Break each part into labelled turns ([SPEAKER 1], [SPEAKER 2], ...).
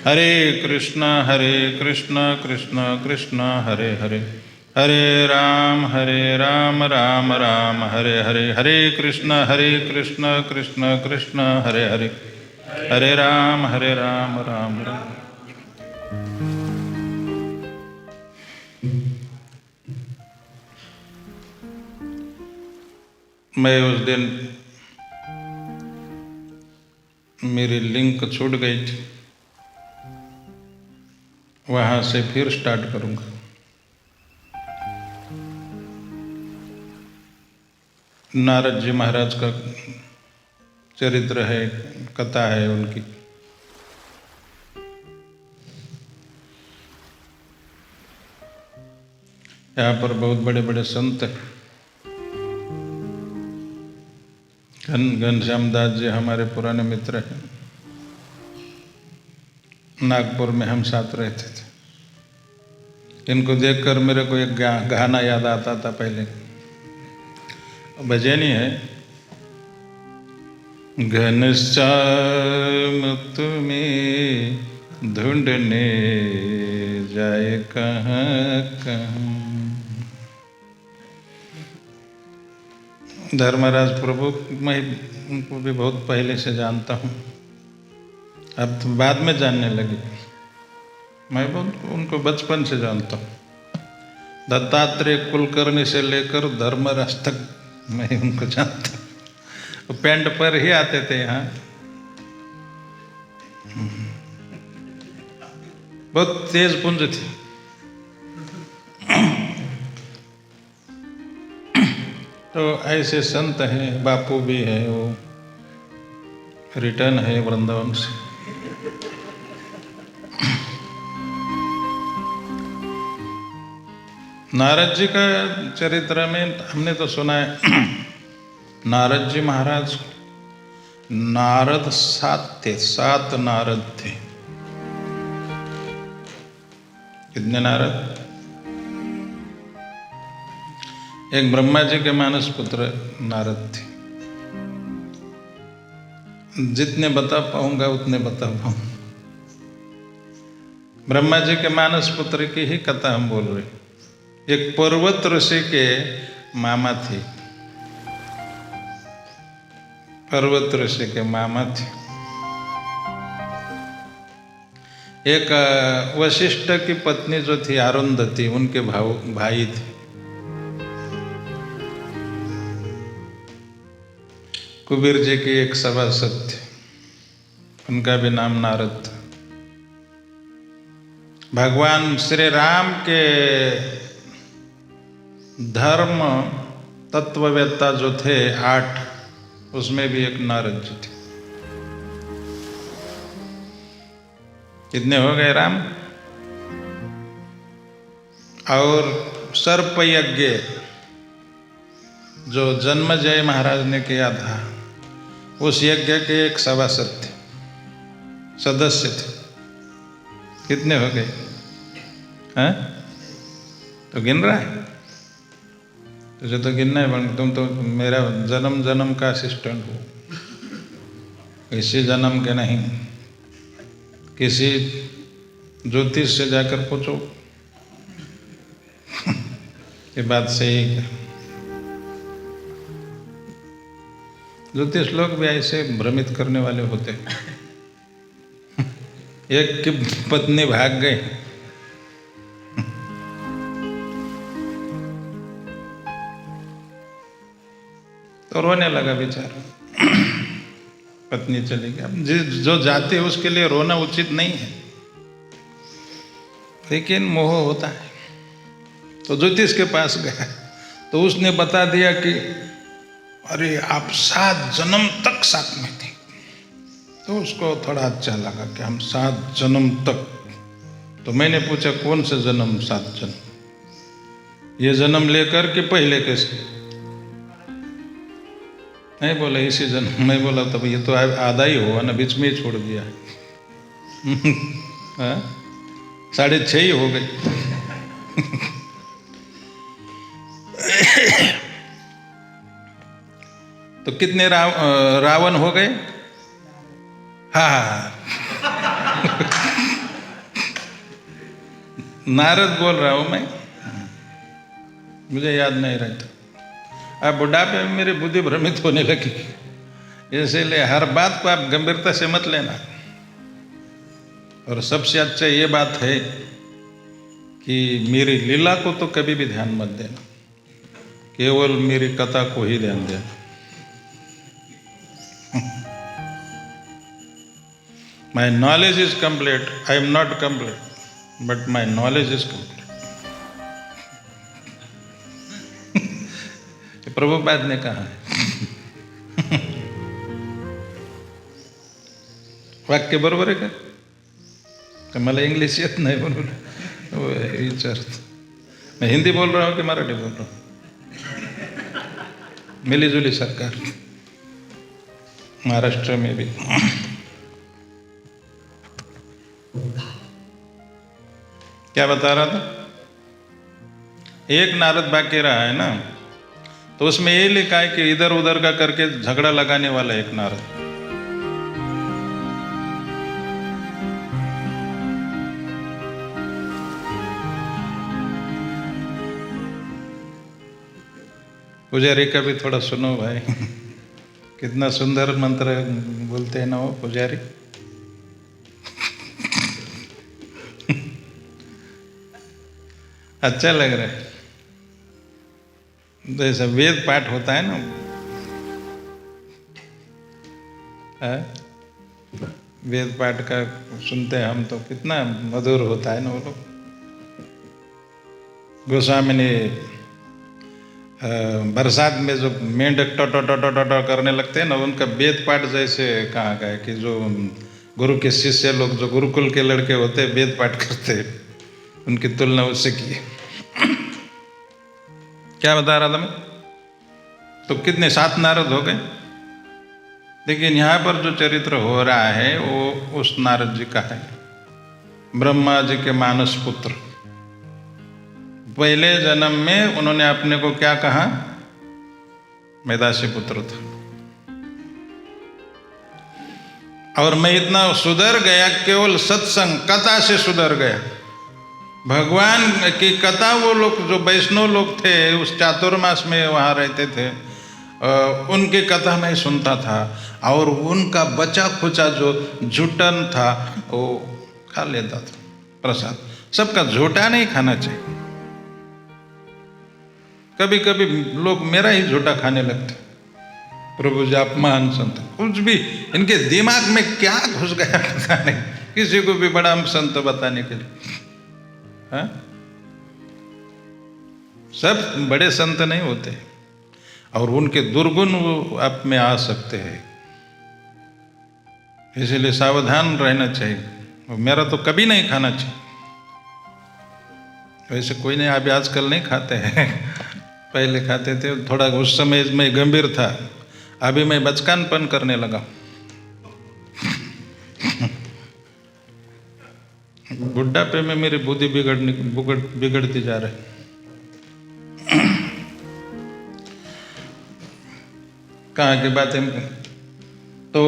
[SPEAKER 1] हरे कृष्ण कृष्ण कृष्ण हरे हरे, हरे राम राम राम हरे हरे, हरे कृष्ण कृष्ण कृष्ण हरे हरे, हरे राम राम राम। मैं उस दिन मेरी लिंक छूट गई थी, वहाँ से फिर स्टार्ट करूँगा। नारद जी महाराज का चरित्र है, कथा है उनकी। यहाँ पर बहुत बड़े बड़े संत हैं। घनश्याम दास जी हमारे पुराने मित्र हैं। नागपुर में हम साथ रहते थे। इनको देखकर मेरे को एक गाना याद आता था पहले, भजनी है। घनश्याम तुम्हें ढूंढने जाए कहाँ कहाँ। धर्मराज प्रभु मैं उनको भी बहुत पहले से जानता हूँ, अब तो बाद में जानने लगे। मैं बहुत उनको बचपन से जानता हूँ। दत्तात्रेय कुलकर्णी से लेकर धर्मराज तक मैं उनको जानता हूँ। वो पेंट पर ही आते थे यहाँ। बहुत तेज पुंज थी। तो ऐसे संत हैं, बापू भी है, वो रिटर्न है वृंदावन से। नारद जी का चरित्र में हमने तो सुना है, नारद जी महाराज, नारद 7 थे, 7 नारद थे। कितने नारद? एक ब्रह्मा जी के मानस पुत्र नारद थे। जितने बता पाऊंगा उतने बता पाऊंगा। ब्रह्मा जी के मानस पुत्र की ही कथा हम बोल रहे। एक पर्वत ऋषि के मामा थे, पर्वत ऋषि के मामा थे। एक वशिष्ठ की पत्नी जो थी अरुंधति, उनके भाई थे। कुबेर जी की एक सभासद थे, उनका भी नाम नारद था। भगवान श्री राम के धर्म तत्ववेत्ता जो थे 8, उसमें भी एक नारद जी थे। कितने हो गए राम? और सर्प यज्ञ जो जन्मजय महाराज ने किया था, उस यज्ञ के एक सभासद थे, सदस्य थे। कितने हो गए? हैं? तो गिन रहा है? तुझे तो गिनना है, तुम तो मेरा जन्म जन्म का असिस्टेंट हो। इसी जन्म के नहीं, किसी ज्योतिष से जाकर पूछो। ये बात सही है। ज्योतिष लोग भी ऐसे भ्रमित करने वाले होते हैं। एक की पत्नी भाग गई, तो रोने लगा बेचारा। पत्नी चली गई। अब जो जाते हैं उसके लिए रोना उचित नहीं है, लेकिन मोह होता है। तो ज्योतिष के पास गया, तो उसने बता दिया कि अरे आप 7 जन्म तक साथ में थे। तो उसको थोड़ा अच्छा लगा कि हम 7 जन्म तक। तो मैंने पूछा कौन से जन्म? 7 जन्म। ये जन्म लेकर के पहले कैसे? नहीं बोला इसी जन्म। मैं बोला तब ये तो आधा ही हुआ ना, बीच में ही छोड़ दिया। 6.5 ही हो गई। तो कितने रावण हो गए? हाँ। नारद बोल रहा हूँ मैं, मुझे याद नहीं रहता। अब बुढ़ापे में मेरी बुद्धि भ्रमित होने लगी, इसीलिए हर बात को आप गंभीरता से मत लेना। और सबसे अच्छा ये बात है कि मेरी लीला को तो कभी भी ध्यान मत देना, केवल मेरी कथा को ही ध्यान देना। My knowledge is complete. I am not complete, but my knowledge is complete. Prabhupada ने कहा है। वाक्य बरोबर आहे का? तर मला इंग्लिश येत नाही म्हणून विचारतो। मैं हिंदी बोल रहा हूँ कि मराठी बोल रहा हूँ? मिली जुली सरकार महाराष्ट्र में भी। क्या बता रहा था? एक नारद बाकी रहा है ना, तो उसमें ये लिखा है कि इधर उधर का करके झगड़ा लगाने वाला एक नारद। पुजारी का भी थोड़ा सुनो भाई, कितना सुंदर मंत्र बोलते हैं ना वो पुजारी। अच्छा लग रहा है। जैसा वेद पाठ होता है ना, वेद पाठ का सुनते हैं हम तो कितना मधुर होता है ना वो लोग। गोस्वामी ने बरसात में जो मेंढक टो करने लगते हैं ना, उनका वेद पाठ जैसे कहा गया है कि जो गुरु के शिष्य लोग, जो गुरुकुल के लड़के होते हैं, वेद पाठ करते हैं, उनकी तुलना उससे की है। क्या बता रहा था मैं? तो कितने 7 नारद हो गए। लेकिन यहाँ पर जो चरित्र हो रहा है वो उस नारद जी का है, ब्रह्मा जी के मानस पुत्र। पहले जन्म में उन्होंने अपने को क्या कहा? मैं दासी पुत्र था। और मैं इतना सुधर गया, केवल सत्संग कथा से सुधर गया। भगवान की कथा वो लोग जो वैष्णव लोग थे, उस चातुर्मास में वहाँ रहते थे, उनकी कथा मैं सुनता था, और उनका बचा खुचा जो झूठन था वो खा लेता था प्रसाद। सबका झूठा नहीं खाना चाहिए। कभी कभी लोग मेरा ही झूठा खाने लगते। प्रभु जी आप महान संत, कुछ भी इनके दिमाग में क्या घुस गया पता नहीं, किसी को भी बड़ा संत बताने के लिए। हाँ? सब बड़े संत नहीं होते, और उनके दुर्गुण वो आप में आ सकते हैं, इसलिए सावधान रहना चाहिए। मेरा तो कभी नहीं खाना चाहिए। वैसे कोई नहीं, अभी आजकल नहीं खाते हैं, पहले खाते थे। थोड़ा उस समय में गंभीर था, अभी मैं बचकानपन करने लगा। बुढ़ापे में मेरी बुद्धि बिगड़ती जा रही। कहाँ की बात है? तो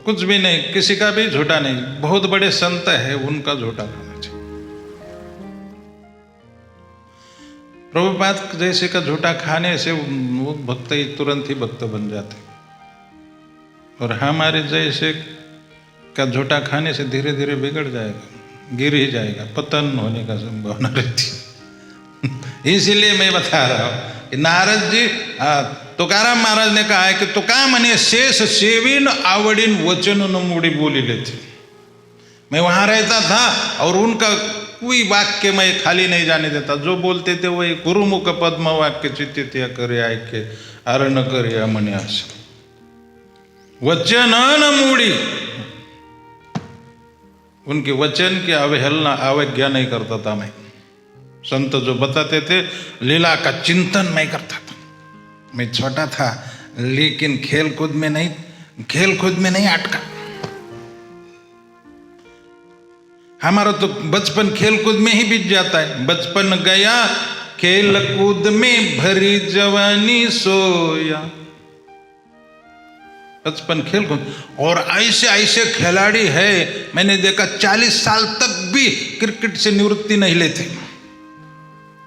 [SPEAKER 1] कुछ भी नहीं, किसी का भी झूठा नहीं। बहुत बड़े संत है, उनका झूठा खाना चाहिए। प्रभुपाद जैसे का झूठा खाने से वो भक्त ही तुरंत ही भक्त बन जाते, और हमारे जैसे का झूठा खाने से धीरे धीरे बिगड़ जाएगा, गिर ही जाएगा, पतन होने का संभावना रहती। इसीलिए मैं बता रहा हूँ कि नारद जी, तुकाराम महाराज ने कहा है कि तुका मने शेष सेवीन आवड़ीन वचन न मूड़ी बोली लेते। मैं वहाँ रहता था और उनका कोई वाक्य मैं खाली नहीं जाने देता। जो बोलते थे वही गुरुमुख पद्म वाक्य चित्तित करे आय के अरण करे मने आस वचन न मूड़ी। उनके वचन की अवहेलना अवज्ञा नहीं करता था मैं। संत जो बताते थे लीला का चिंतन मैं करता था। मैं छोटा था लेकिन खेल कूद में नहीं अटका। हमारा तो बचपन खेल कूद में ही बीत जाता है। बचपन गया खेल कूद में भरी जवानी सोया। बचपन खेल कूद, और ऐसे ऐसे खिलाड़ी है मैंने देखा 40 साल तक भी क्रिकेट से निवृत्ति नहीं लेते,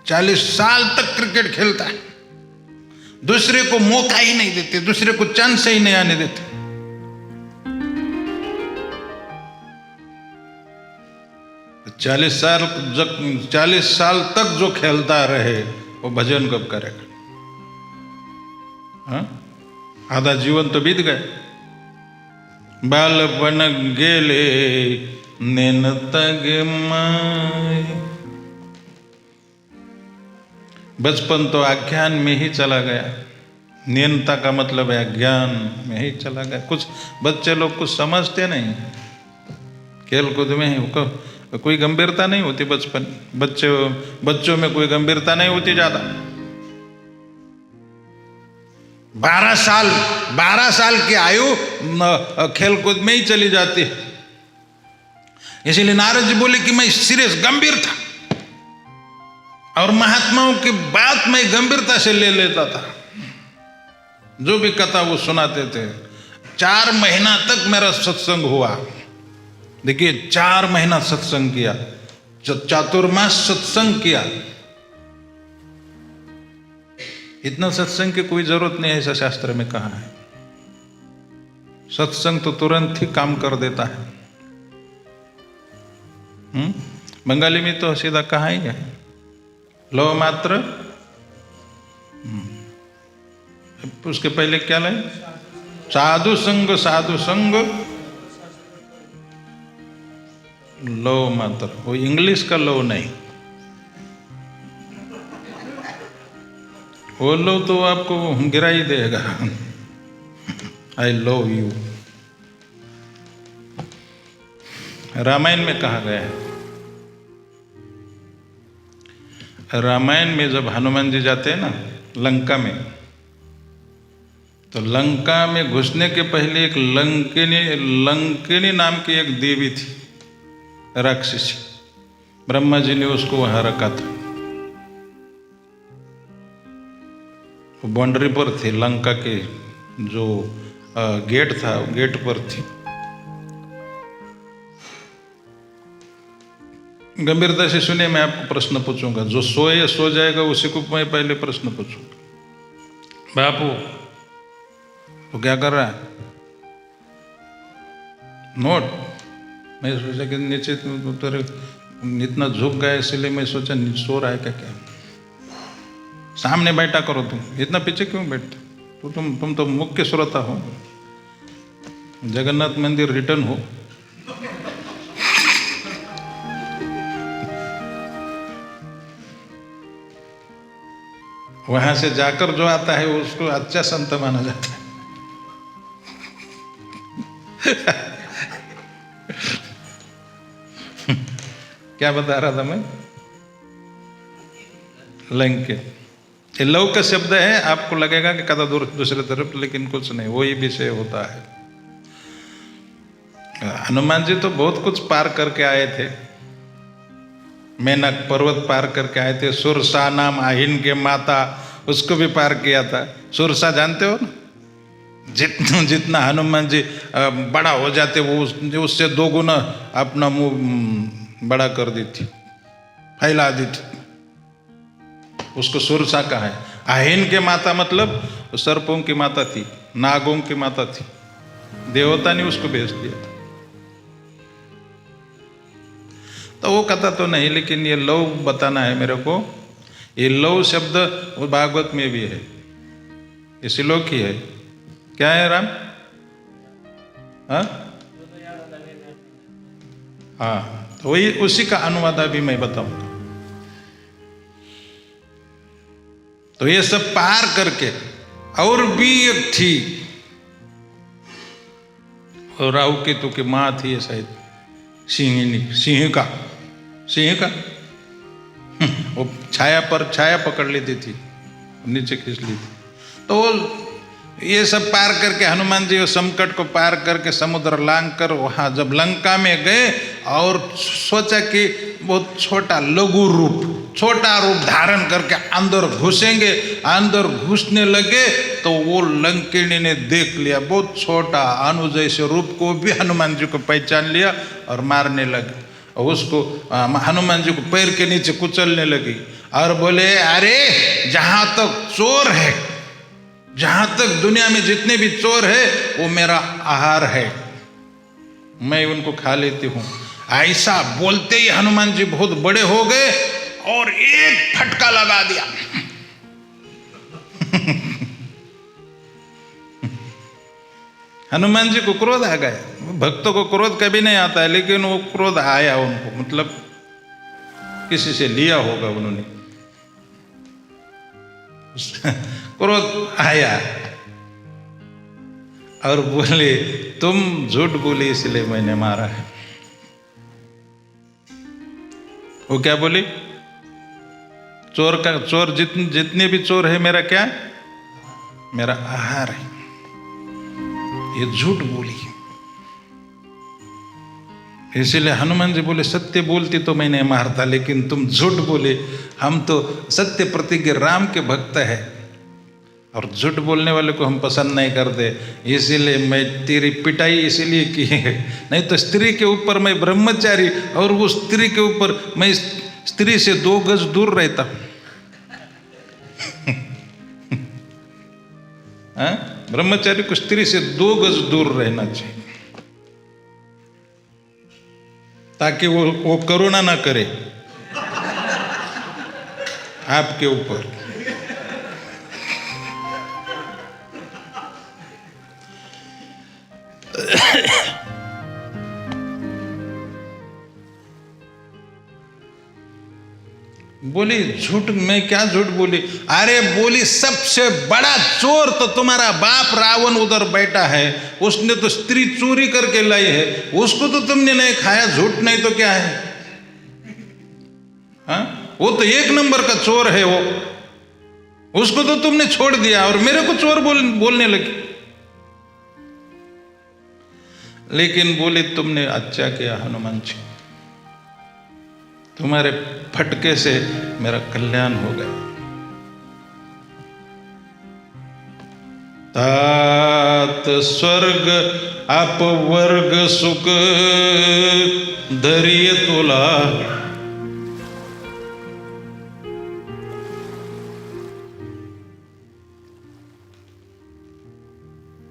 [SPEAKER 1] 40 साल तक क्रिकेट खेलता है, दूसरे को मौका ही नहीं देते, दूसरे को चांस ही नहीं आने देते। तो 40 साल तक जो खेलता रहे वो भजन कब करेगा? हाँ? आधा जीवन तो बीत गए। बालपन गेले नेन तग माय, बचपन तो अज्ञान में ही चला गया। नेनता का मतलब है अज्ञान में ही चला गया। कुछ बच्चे लोग कुछ समझते नहीं, खेल कूद में ही कोई गंभीरता नहीं होती। बचपन बच्चों में कोई गंभीरता नहीं होती ज्यादा। 12 साल की आयु खेल कूद में ही चली जाती है। इसीलिए नारद जी बोले कि मैं सीरियस गंभीर था, और महात्माओं की बात मैं गंभीरता से ले लेता था। जो भी कथा वो सुनाते थे। 4 महीना तक मेरा सत्संग हुआ। देखिए 4 महीना सत्संग किया, चातुर्मास सत्संग किया। इतना सत्संग की कोई जरूरत नहीं है, ऐसा शास्त्र में कहा है। सत्संग तो तुरंत ही काम कर देता है। बंगाली में तो सीधा कहा ही है, लो मात्र। उसके पहले क्या लाए? साधु संग, साधु संग लो मात्र। वो इंग्लिश का लो नहीं, वो लो तो आपको गिरा ही देगा। आई लव यू रामायण में कहा गया है। रामायण में जब हनुमान जी जाते हैं ना लंका में, तो लंका में घुसने के पहले एक लंकिनी नाम की एक देवी थी, राक्षसी। ब्रह्मा जी ने उसको वहां रखा था। वो बाउंड्री पर थी, लंका के जो गेट था गेट पर थी। गंभीरता से सुने, मैं आपको प्रश्न पूछूंगा। जो सोए सो जाएगा, उसी को मैं पहले प्रश्न पूछूंगा। बापू तो क्या कर रहा है? नोट। मैं सोचा कि नीचे उतर, इतना झुक गया इसलिए मैं सोचा सो रहा है क्या। सामने बैठा करो, तुम इतना पीछे क्यों बैठते? तुम तो मुख्य श्रोता हो। जगन्नाथ मंदिर रिटर्न हो। वहां से जाकर जो आता है उसको अच्छा संत माना जाता है। क्या बता रहा था मैं? लंके, ये लव का शब्द है। आपको लगेगा कि कदा दूसरे तरफ, लेकिन कुछ नहीं, वही विषय होता है। हनुमान जी तो बहुत कुछ पार करके आए थे। मेनक पर्वत पार करके आए थे। सुरसा नाम आहिन के माता, उसको भी पार किया था। सुरसा जानते हो ना? जितना हनुमान जी बड़ा हो जाते, वो उससे 2 गुना अपना मुंह बड़ा कर दी थी, फैला दी थी। उसको सुरसा कहा है। आहिन के माता मतलब सर्पों की माता थी, नागों की माता थी। देवता ने उसको भेज दिया था। तो वो कथा तो नहीं, लेकिन ये लव बताना है मेरे को। ये लव शब्द वो भागवत में भी है, ये श्लोक ही है। क्या है राम? हाँ, तो वही उसी का अनुवाद भी मैं बताऊंगा। तो ये सब पार करके, और भी एक थी, और राहु केतु की माँ थी शायद, सिंह का वो छाया पकड़ लेती थी, नीचे खींच ली थी। तो ये सब पार करके हनुमान जी संकट को पार करके समुद्र लांग कर वहां जब लंका में गए, और सोचा कि बहुत छोटा लघु रूप, छोटा रूप धारण करके अंदर घुसेंगे, अंदर घुसने लगे तो वो लंकिनी ने देख लिया, बहुत छोटा अनु जैसे रूप को भी हनुमान जी को पहचान लिया और मारने लगे। और उसको हनुमान जी को पैर के नीचे कुचलने लगी और बोले, अरे जहां तक चोर है, जहां तक दुनिया में जितने भी चोर है वो मेरा आहार है, मैं उनको खा लेती हूं। ऐसा बोलते ही हनुमान जी बहुत बड़े हो गए और एक फटका लगा दिया। हनुमान जी को क्रोध आ गया। भक्तों को क्रोध कभी नहीं आता है, लेकिन वो क्रोध आया उनको, मतलब किसी से लिया होगा उन्होंने, क्रोध आया और बोले, तुम झूठ बोली इसलिए मैंने मारा है। वो क्या बोली? चोर जितने भी चोर है मेरा क्या? मेरा आहार है। ये झूठ बोली, इसीलिए हनुमान जी बोले, सत्य बोलती तो मैं नहीं मारता, लेकिन तुम झूठ बोले। हम तो सत्य प्रतिज्ञ राम के भक्त है और झूठ बोलने वाले को हम पसंद नहीं करते, इसीलिए मैं तेरी पिटाई इसीलिए की है। नहीं तो स्त्री के ऊपर मैं ब्रह्मचारी और वो स्त्री के ऊपर मैं स्त्री से 2 गज दूर रहता। ब्रह्मचारी को स्त्री से 2 गज दूर रहना चाहिए ताकि वो करुणा ना करे आपके ऊपर। बोली झूठ, मैं क्या झूठ बोली? अरे बोली, सबसे बड़ा चोर तो तुम्हारा बाप रावण उधर बैठा है, उसने तो स्त्री चोरी करके लाई है, उसको तो तुमने नहीं खाया, झूठ नहीं तो क्या है? हाँ, वो तो 1 नंबर का चोर है वो, उसको तो तुमने छोड़ दिया और मेरे को चोर बोलने लगी। लेकिन बोले, तुमने अच्छा किया हनुमान जी, तुम्हारे फटके से मेरा कल्याण हो गया। तात स्वर्ग अपवर्ग सुख धरिय तुला,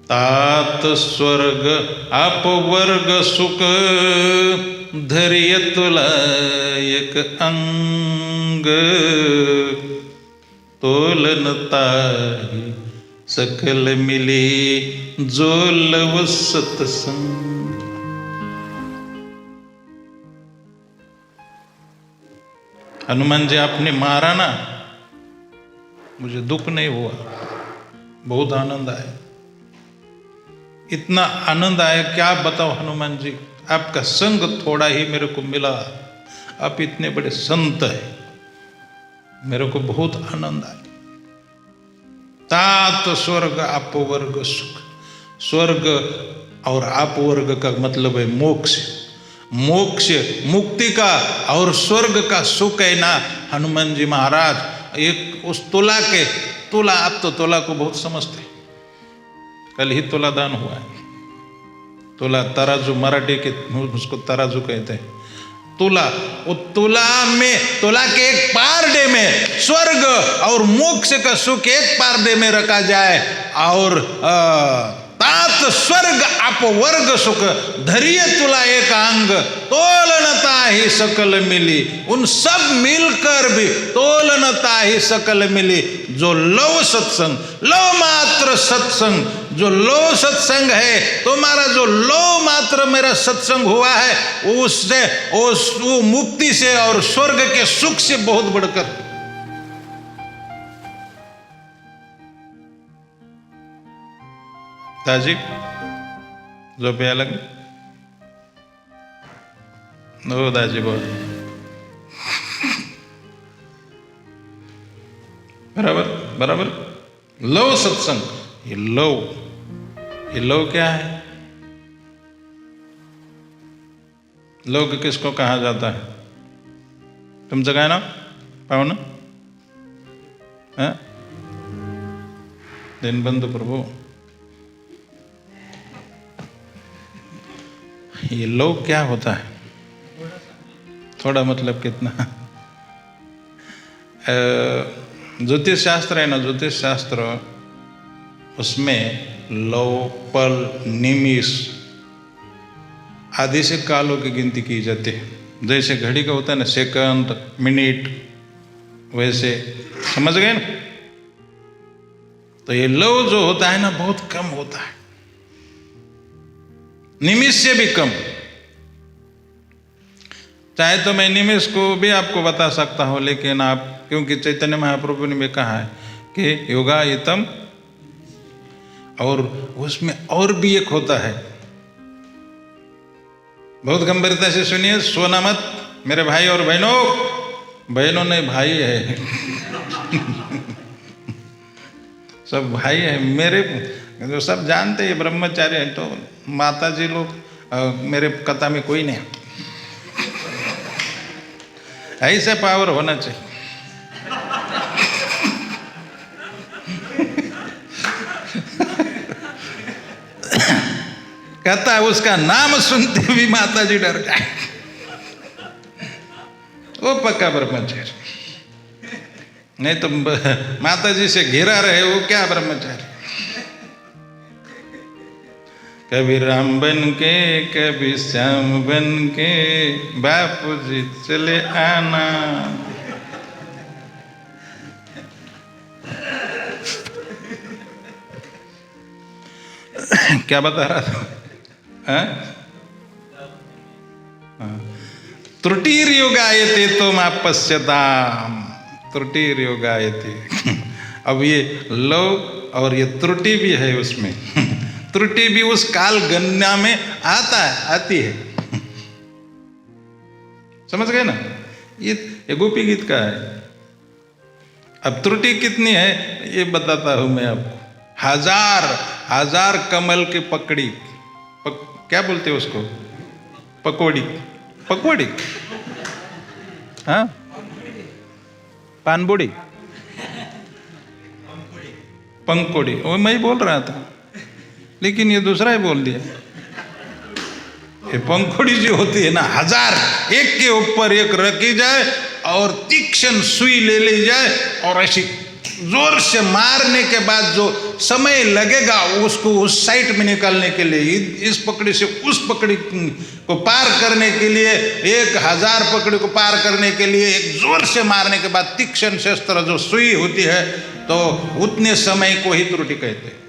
[SPEAKER 1] तात स्वर्ग अपवर्ग सुख धरिय तुला, एक अंग तोलन ताहि सकल मिली जो लव सतसंग। हनुमान जी आपने मारा ना, मुझे दुख नहीं हुआ, बहुत आनंद आया। इतना आनंद आया क्या बताओ हनुमान जी, आपका संग थोड़ा ही मेरे को मिला, आप इतने बड़े संत हैं, मेरे को बहुत आनंद आया। तात स्वर्ग अपवर्ग सुख, स्वर्ग और अपवर्ग का मतलब है मोक्ष, मोक्ष मुक्ति का और स्वर्ग का सुख है ना। हनुमान जी महाराज एक उस तुला के, तुला, आप तो तुला को बहुत समझते, कल ही तुला दान हुआ है। तुला तराजू, मराठी के उसको तराजू कहते हैं। तुला, वो तुला में, तुला के एक पारडे में स्वर्ग और मोक्ष का सुख एक पारडे में रखा जाए और तात स्वर्ग अपवर्ग सुख धरिय तुला एक अंग तोलनता ही सकल मिली, उन सब मिलकर भी तोलनता ही सकल मिली। जो लव सत्संग, लव मात्र सत्संग, जो लव सत्संग है तुम्हारा, जो लव मात्र मेरा सत्संग हुआ है, उससे वो मुक्ति से और स्वर्ग के सुख से बहुत बढ़कर। दाजी जो पे अलग नो दाजी बोल बराबर बराबर। लव सत्संग, ये लव क्या है? लव किसको कहा जाता है? तुम जगह ना, पावना दीनबंधु प्रभु, ये लोग क्या होता है? थोड़ा मतलब कितना? ज्योतिष शास्त्र है ना, ज्योतिष शास्त्र, उसमें लौ, पल, निमिष आदि से कालों की गिनती की जाती है। जैसे घड़ी का होता है ना, सेकंड, मिनट, वैसे समझ गए ना? तो ये लौ जो होता है ना, बहुत कम होता है, निमिष से भी कम। चाहे तो मैं निमिष को भी आपको बता सकता हूं, लेकिन आप, क्योंकि चैतन्य महाप्रभु ने भी कहा है कि योगायतम, और उसमें और भी एक होता है, बहुत गंभीरता से सुनिए, सोना मत मेरे भाई और बहनों, बहनों नहीं भाई है सब भाई है मेरे, जो सब जानते हैं ब्रह्मचारी है, तो माता जी लोग मेरे कथा में कोई नहीं, ऐसे पावर होना चाहिए। कहता है उसका नाम सुनते भी माता जी डर जाए, वो पक्का ब्रह्मचारी, नहीं तो माता जी से घिरा रहे वो क्या ब्रह्मचारी। कभी राम बन के कभी श्याम बन के बापू जी चले आना। क्या बता रहा था? त्रुटिर्योगायते तो मां पश्यताम, त्रुटिर्योगायते। अब ये लव और ये त्रुटि भी है उसमें, त्रुटि भी उस काल गणना में आता है, आती है, समझ गए ना? ये गोपी गीत का है। अब त्रुटि कितनी है ये बताता हूं मैं आपको। हजार कमल की पकड़ी, क्या बोलते हैं उसको? पकौड़ी, पकौड़ी, हाँ, पानबुड़ी, पंकोड़ी, वो मैं ही बोल रहा था, लेकिन ये दूसरा ही बोल दिया। ये पंखुड़ी जो होती है ना, हजार एक के ऊपर एक रखी जाए और तीक्ष्ण सुई ले ली जाए और ऐसी जोर से मारने के बाद जो समय लगेगा उसको उस साइड में निकालने के लिए, इस पकड़ी से उस पकड़ी को पार करने के लिए, 1000 पकड़ी को पार करने के लिए एक जोर से मारने के बाद तीक्ष्ण शस्त्र जो सुई होती है, तो उतने समय को ही त्रुटि कहते हैं।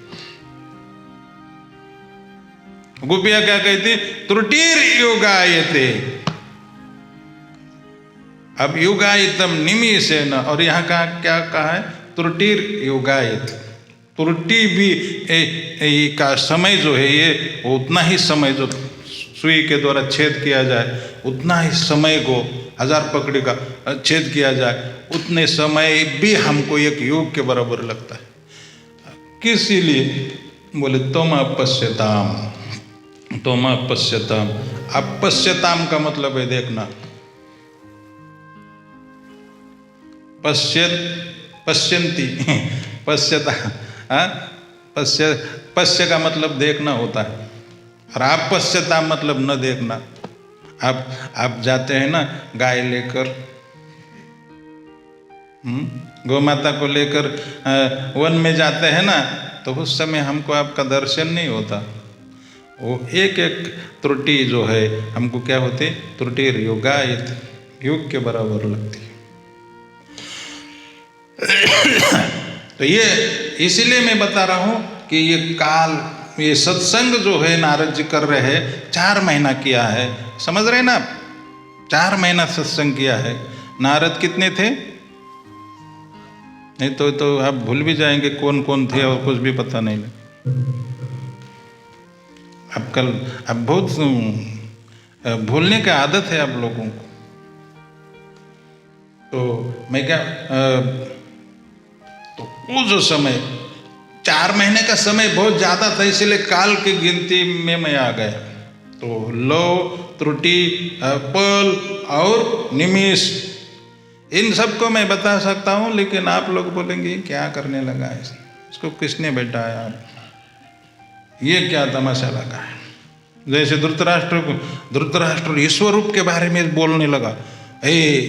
[SPEAKER 1] गोपियां क्या कहती? त्रुटिर योगायते। अब योगायतम निमिषेण, और यहाँ का क्या कहा है? त्रुटिर योगायत। त्रुटि भी का समय जो है ये उतना ही समय जो सुई के द्वारा छेद किया जाए, उतना ही समय को 1000 पकड़ी का छेद किया जाए, उतने समय भी हमको एक योग के बराबर लगता है। किस लिए? बोले तुम अपश्यताम, तुम अपश्यताम। अपश्यताम का मतलब है देखना, पश्यत, पश्यंती, पश्यता, पश्य का मतलब देखना होता है, और आप पश्यता मतलब न देखना। आप जाते हैं ना गाय लेकर, गौ माता को लेकर वन में जाते हैं ना, तो उस समय हमको आपका दर्शन नहीं होता। वो एक एक त्रुटि जो है हमको क्या होती? त्रुटि योगायत, योग के बराबर लगती है। तो ये इसीलिए मैं बता रहा हूं कि ये काल, ये सत्संग जो है नारद जी कर रहे हैं, 4 महीना किया है, समझ रहे ना आप? 4 महीना सत्संग किया है। नारद कितने थे? नहीं तो आप भूल भी जाएंगे कौन कौन थे और कुछ भी पता नहीं लगे। अब बहुत भूलने की आदत है आप लोगों को। तो मैं क्या, तो वो जो समय 4 महीने का समय बहुत ज़्यादा था, इसलिए काल की गिनती में मैं आ गया। तो लो, त्रुटि, पल और निमिष, इन सबको मैं बता सकता हूँ, लेकिन आप लोग बोलेंगे क्या करने लगा है, इसको किसने बैठाया, ये क्या तमाशा लगा है। जैसे धृतराष्ट्र ईश्वर रूप के बारे में बोलने लगा,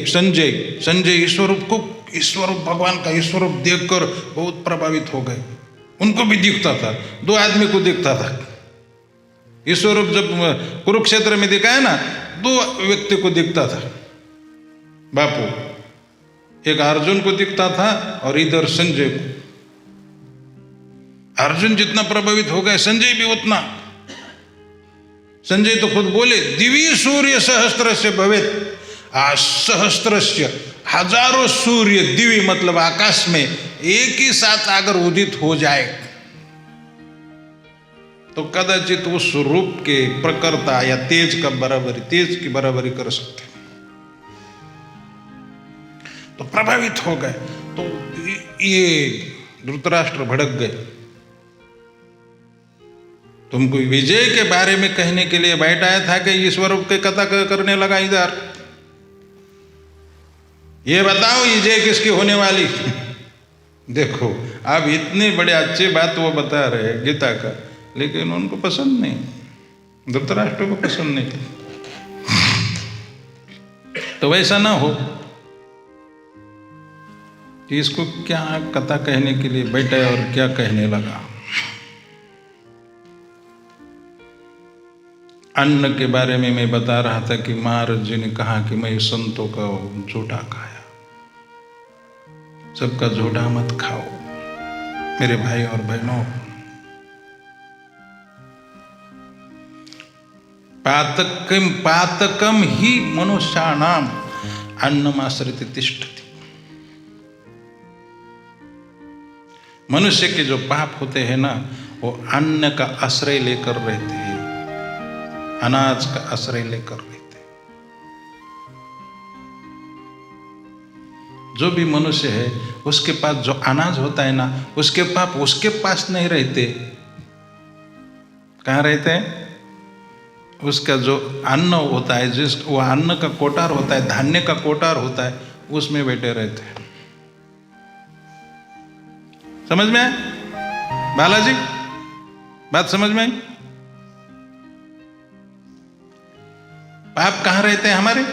[SPEAKER 1] संजय ईश्वर रूप को, ईश्वर रूप भगवान का ईश्वर रूप देखकर बहुत प्रभावित हो गए। उनको भी दिखता था, 2 आदमी को दिखता था ईश्वर रूप। जब कुरुक्षेत्र में दिखाया ना, 2 व्यक्ति को दिखता था बापू, एक अर्जुन को दिखता था और इधर संजय को। अर्जुन जितना प्रभावित हो गए, संजय भी उतना। संजय तो खुद बोले, दिवी सूर्य सहस्त्रस्य भवेत्, सहस्त्रस्य, हजारों सूर्य, दिवी मतलब आकाश में एक ही साथ अगर उदित हो जाए तो कदाचित उस रूप के प्रकर्ता या तेज की बराबरी कर सकते। तो प्रभावित हो गए, तो ये धृतराष्ट्र भड़क गए। तुमको विजय के बारे में कहने के लिए बैठाया था कि ईश्वर के कथा करने लगा इधर। ये बताओ विजय किसकी होने वाली। देखो आप इतने बड़े अच्छे बात वो बता रहे हैं गीता का, लेकिन उनको पसंद नहीं, धृतराष्ट्र को पसंद नहीं। तो वैसा ना हो कि इसको क्या कथा कहने के लिए बैठा है और क्या कहने लगा। अन्न के बारे में मैं बता रहा था कि महाराज जी ने कहा कि मैं संतों का झूठा खाया। सबका झूठा मत खाओ मेरे भाई और बहनों। पातकम ही मनुष्याणाम अन्नमाश्रित तिष्ठति। मनुष्य के जो पाप होते हैं ना, वो अन्न का आश्रय लेकर रहते हैं, अनाज का आश्रय लेकर रहते हैं। जो भी मनुष्य है उसके पास जो अनाज होता है ना, उसके पाप उसके पास नहीं रहते। कहाँ रहते हैं? उसका जो अन्न होता है, जिस वो अन्न का कोठार होता है, धान्य का कोठार होता है, उसमें बैठे रहते हैं। समझ में आए बालाजी? बात समझ में आई? पाप कहाँ रहते हैं हमारे?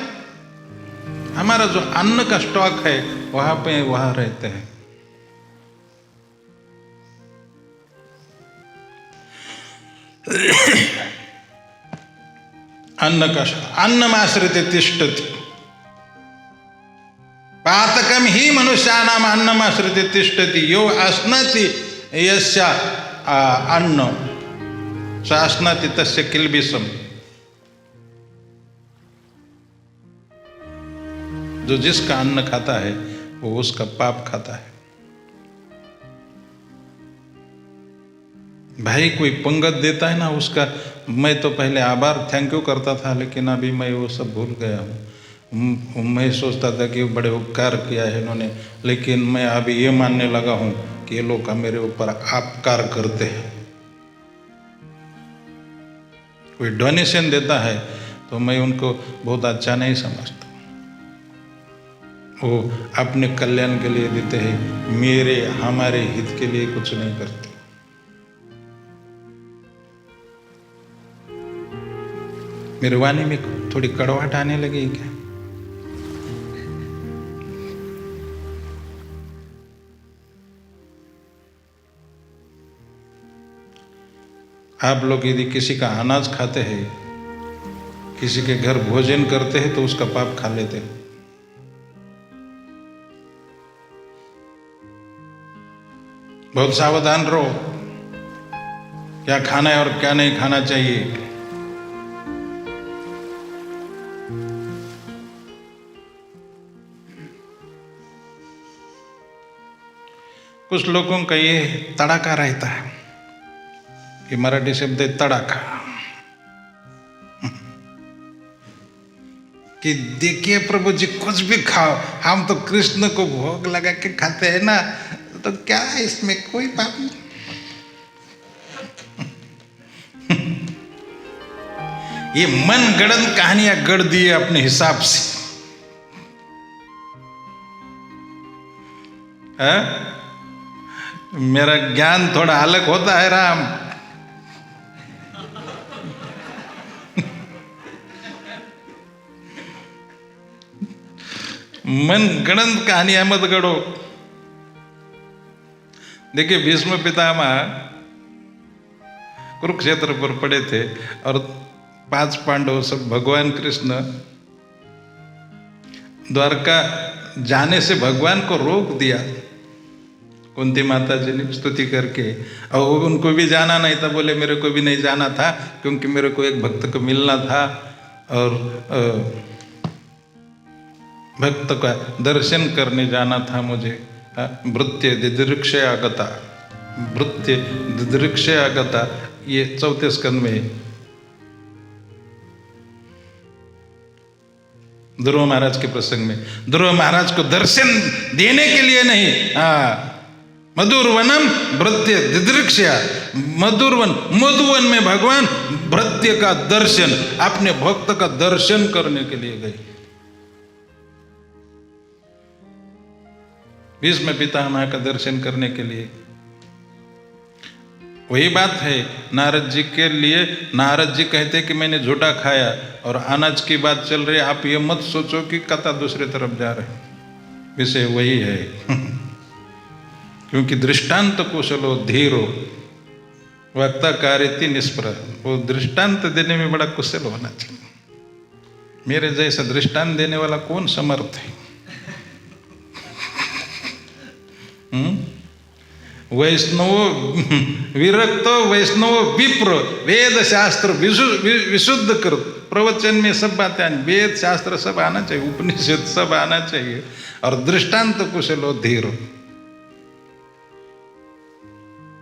[SPEAKER 1] हमारा जो अन्न का स्टॉक है वहां रहते हैं। अन्नमाश्रित तिष्ठति। पातकम ही मनुष्याणाम अन्नमाश्रित तिष्ठति। यो अश्नति यस्य अन्न स अश्नति तस्य किल्बिषम्। जो जिसका अन्न खाता है वो उसका पाप खाता है। भाई कोई पंगत देता है ना, उसका मैं तो पहले आभार थैंक यू करता था, लेकिन अभी मैं वो सब भूल गया हूँ। मैं सोचता था कि बड़े उपकार किया है इन्होंने, लेकिन मैं अभी ये मानने लगा हूँ कि ये लोग मेरे ऊपर अपकार करते हैं। कोई डोनेशन देता है तो मैं उनको बहुत अच्छा नहीं समझता। वो अपने कल्याण के लिए देते हैं, मेरे हमारे हित के लिए कुछ नहीं करते। मेरे वाणी में थोड़ी कड़वाहट आने लगी क्या? आप लोग यदि किसी का अनाज खाते हैं, किसी के घर भोजन करते हैं, तो उसका पाप खा लेते हैं। बहुत सावधान रहो क्या खाना है और क्या नहीं खाना चाहिए। कुछ लोगों का ये तड़ाका रहता है, ये मराठी शब्द है तड़ाका, कि देखिए प्रभु जी कुछ भी खाओ, हम तो कृष्ण को भोग लगा के खाते हैं ना, तो क्या है इसमें कोई पाप नहीं। ये मन गढ़ंत कहानियां गढ़ दी है अपने हिसाब से। है? मेरा ज्ञान थोड़ा अलग होता है राम। मन गणत कहानियां मत गढ़ो। देखिए भीष्म पितामह कुरुक्षेत्र पर पड़े थे और 5 पांडव सब भगवान कृष्ण द्वारका जाने से भगवान को रोक दिया कुंती माता जी ने स्तुति करके। और उनको भी जाना नहीं था, बोले मेरे को भी नहीं जाना था क्योंकि मेरे को एक भक्त को मिलना था और भक्त का दर्शन करने जाना था मुझे। भृत्य दिदृक्षया गता, भृत्य दिदृक्षया गता, ये 4 स्कंद में ध्रुव महाराज के प्रसंग में ध्रुव महाराज को दर्शन देने के लिए नहीं, मधुरवनम भृत्य दिदृक्षया, मधुरवन मधुवन में भगवान भृत्य का दर्शन, अपने भक्त का दर्शन करने के लिए गए। भीष्म पितामह का दर्शन करने के लिए। वही बात है नारद जी के लिए। नारद जी कहते कि मैंने झूठा खाया और अनाज की बात चल रही है, आप ये मत सोचो कि कथा दूसरे तरफ जा रहे, विषय वही है। क्योंकि दृष्टांत कुशलो धीरो वक्ता कार्यति निष्प्रह, वो दृष्टांत देने में बड़ा कुशल होना चाहिए। मेरे जैसा दृष्टांत देने वाला कौन समर्थ है? वैष्णव विरक्त, वैष्णव विप्र, वेद शास्त्र विशुद्ध कर, प्रवचन में सब बातें, वेद शास्त्र सब आना चाहिए, उपनिषद सब आना चाहिए, और दृष्टांत कुशलो धीर,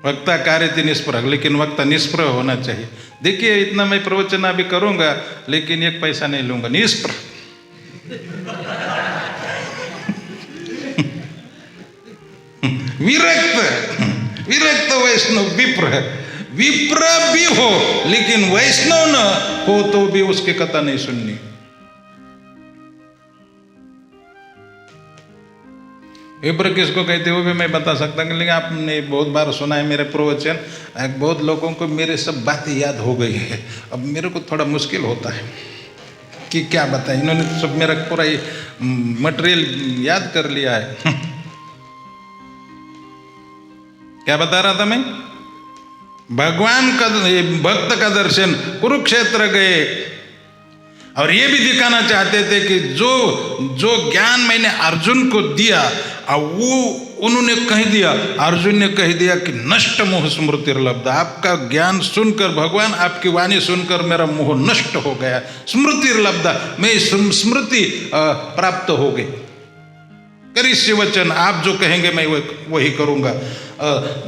[SPEAKER 1] वक्ता कार्यति निष्प्रह, लेकिन वक्ता निष्प्रह होना चाहिए। देखिए इतना मैं प्रवचन अभी करूंगा लेकिन 1 पैसा नहीं लूंगा, निष्प्रह। विरक्त, विरक्त वैष्णव विप्र, विप्र भी हो लेकिन वैष्णव न हो तो भी उसकी कथा नहीं सुननी। विप्र किसको कहते हो भी मैं बता सकता हूँ, लेकिन आपने बहुत बार सुना है मेरे प्रवचन, बहुत लोगों को मेरे सब बातें याद हो गई है। अब मेरे को थोड़ा मुश्किल होता है कि क्या बताएं, इन्होंने सब मेरा पूरा मटेरियल याद कर लिया है। क्या बता रहा था मैं? भगवान का भक्त का दर्शन, कुरुक्षेत्र गए और ये भी दिखाना चाहते थे कि जो ज्ञान मैंने अर्जुन को दिया, और वो उन्होंने कह दिया, अर्जुन ने कह दिया कि नष्ट मोह स्मृतिर्लब्ध, आपका ज्ञान सुनकर, भगवान आपकी वाणी सुनकर मेरा मोह नष्ट हो गया, स्मृतिर्लब्ध, मैं स्मृति प्राप्त हो गई। करिष्य वचन, आप जो कहेंगे मैं वही करूंगा।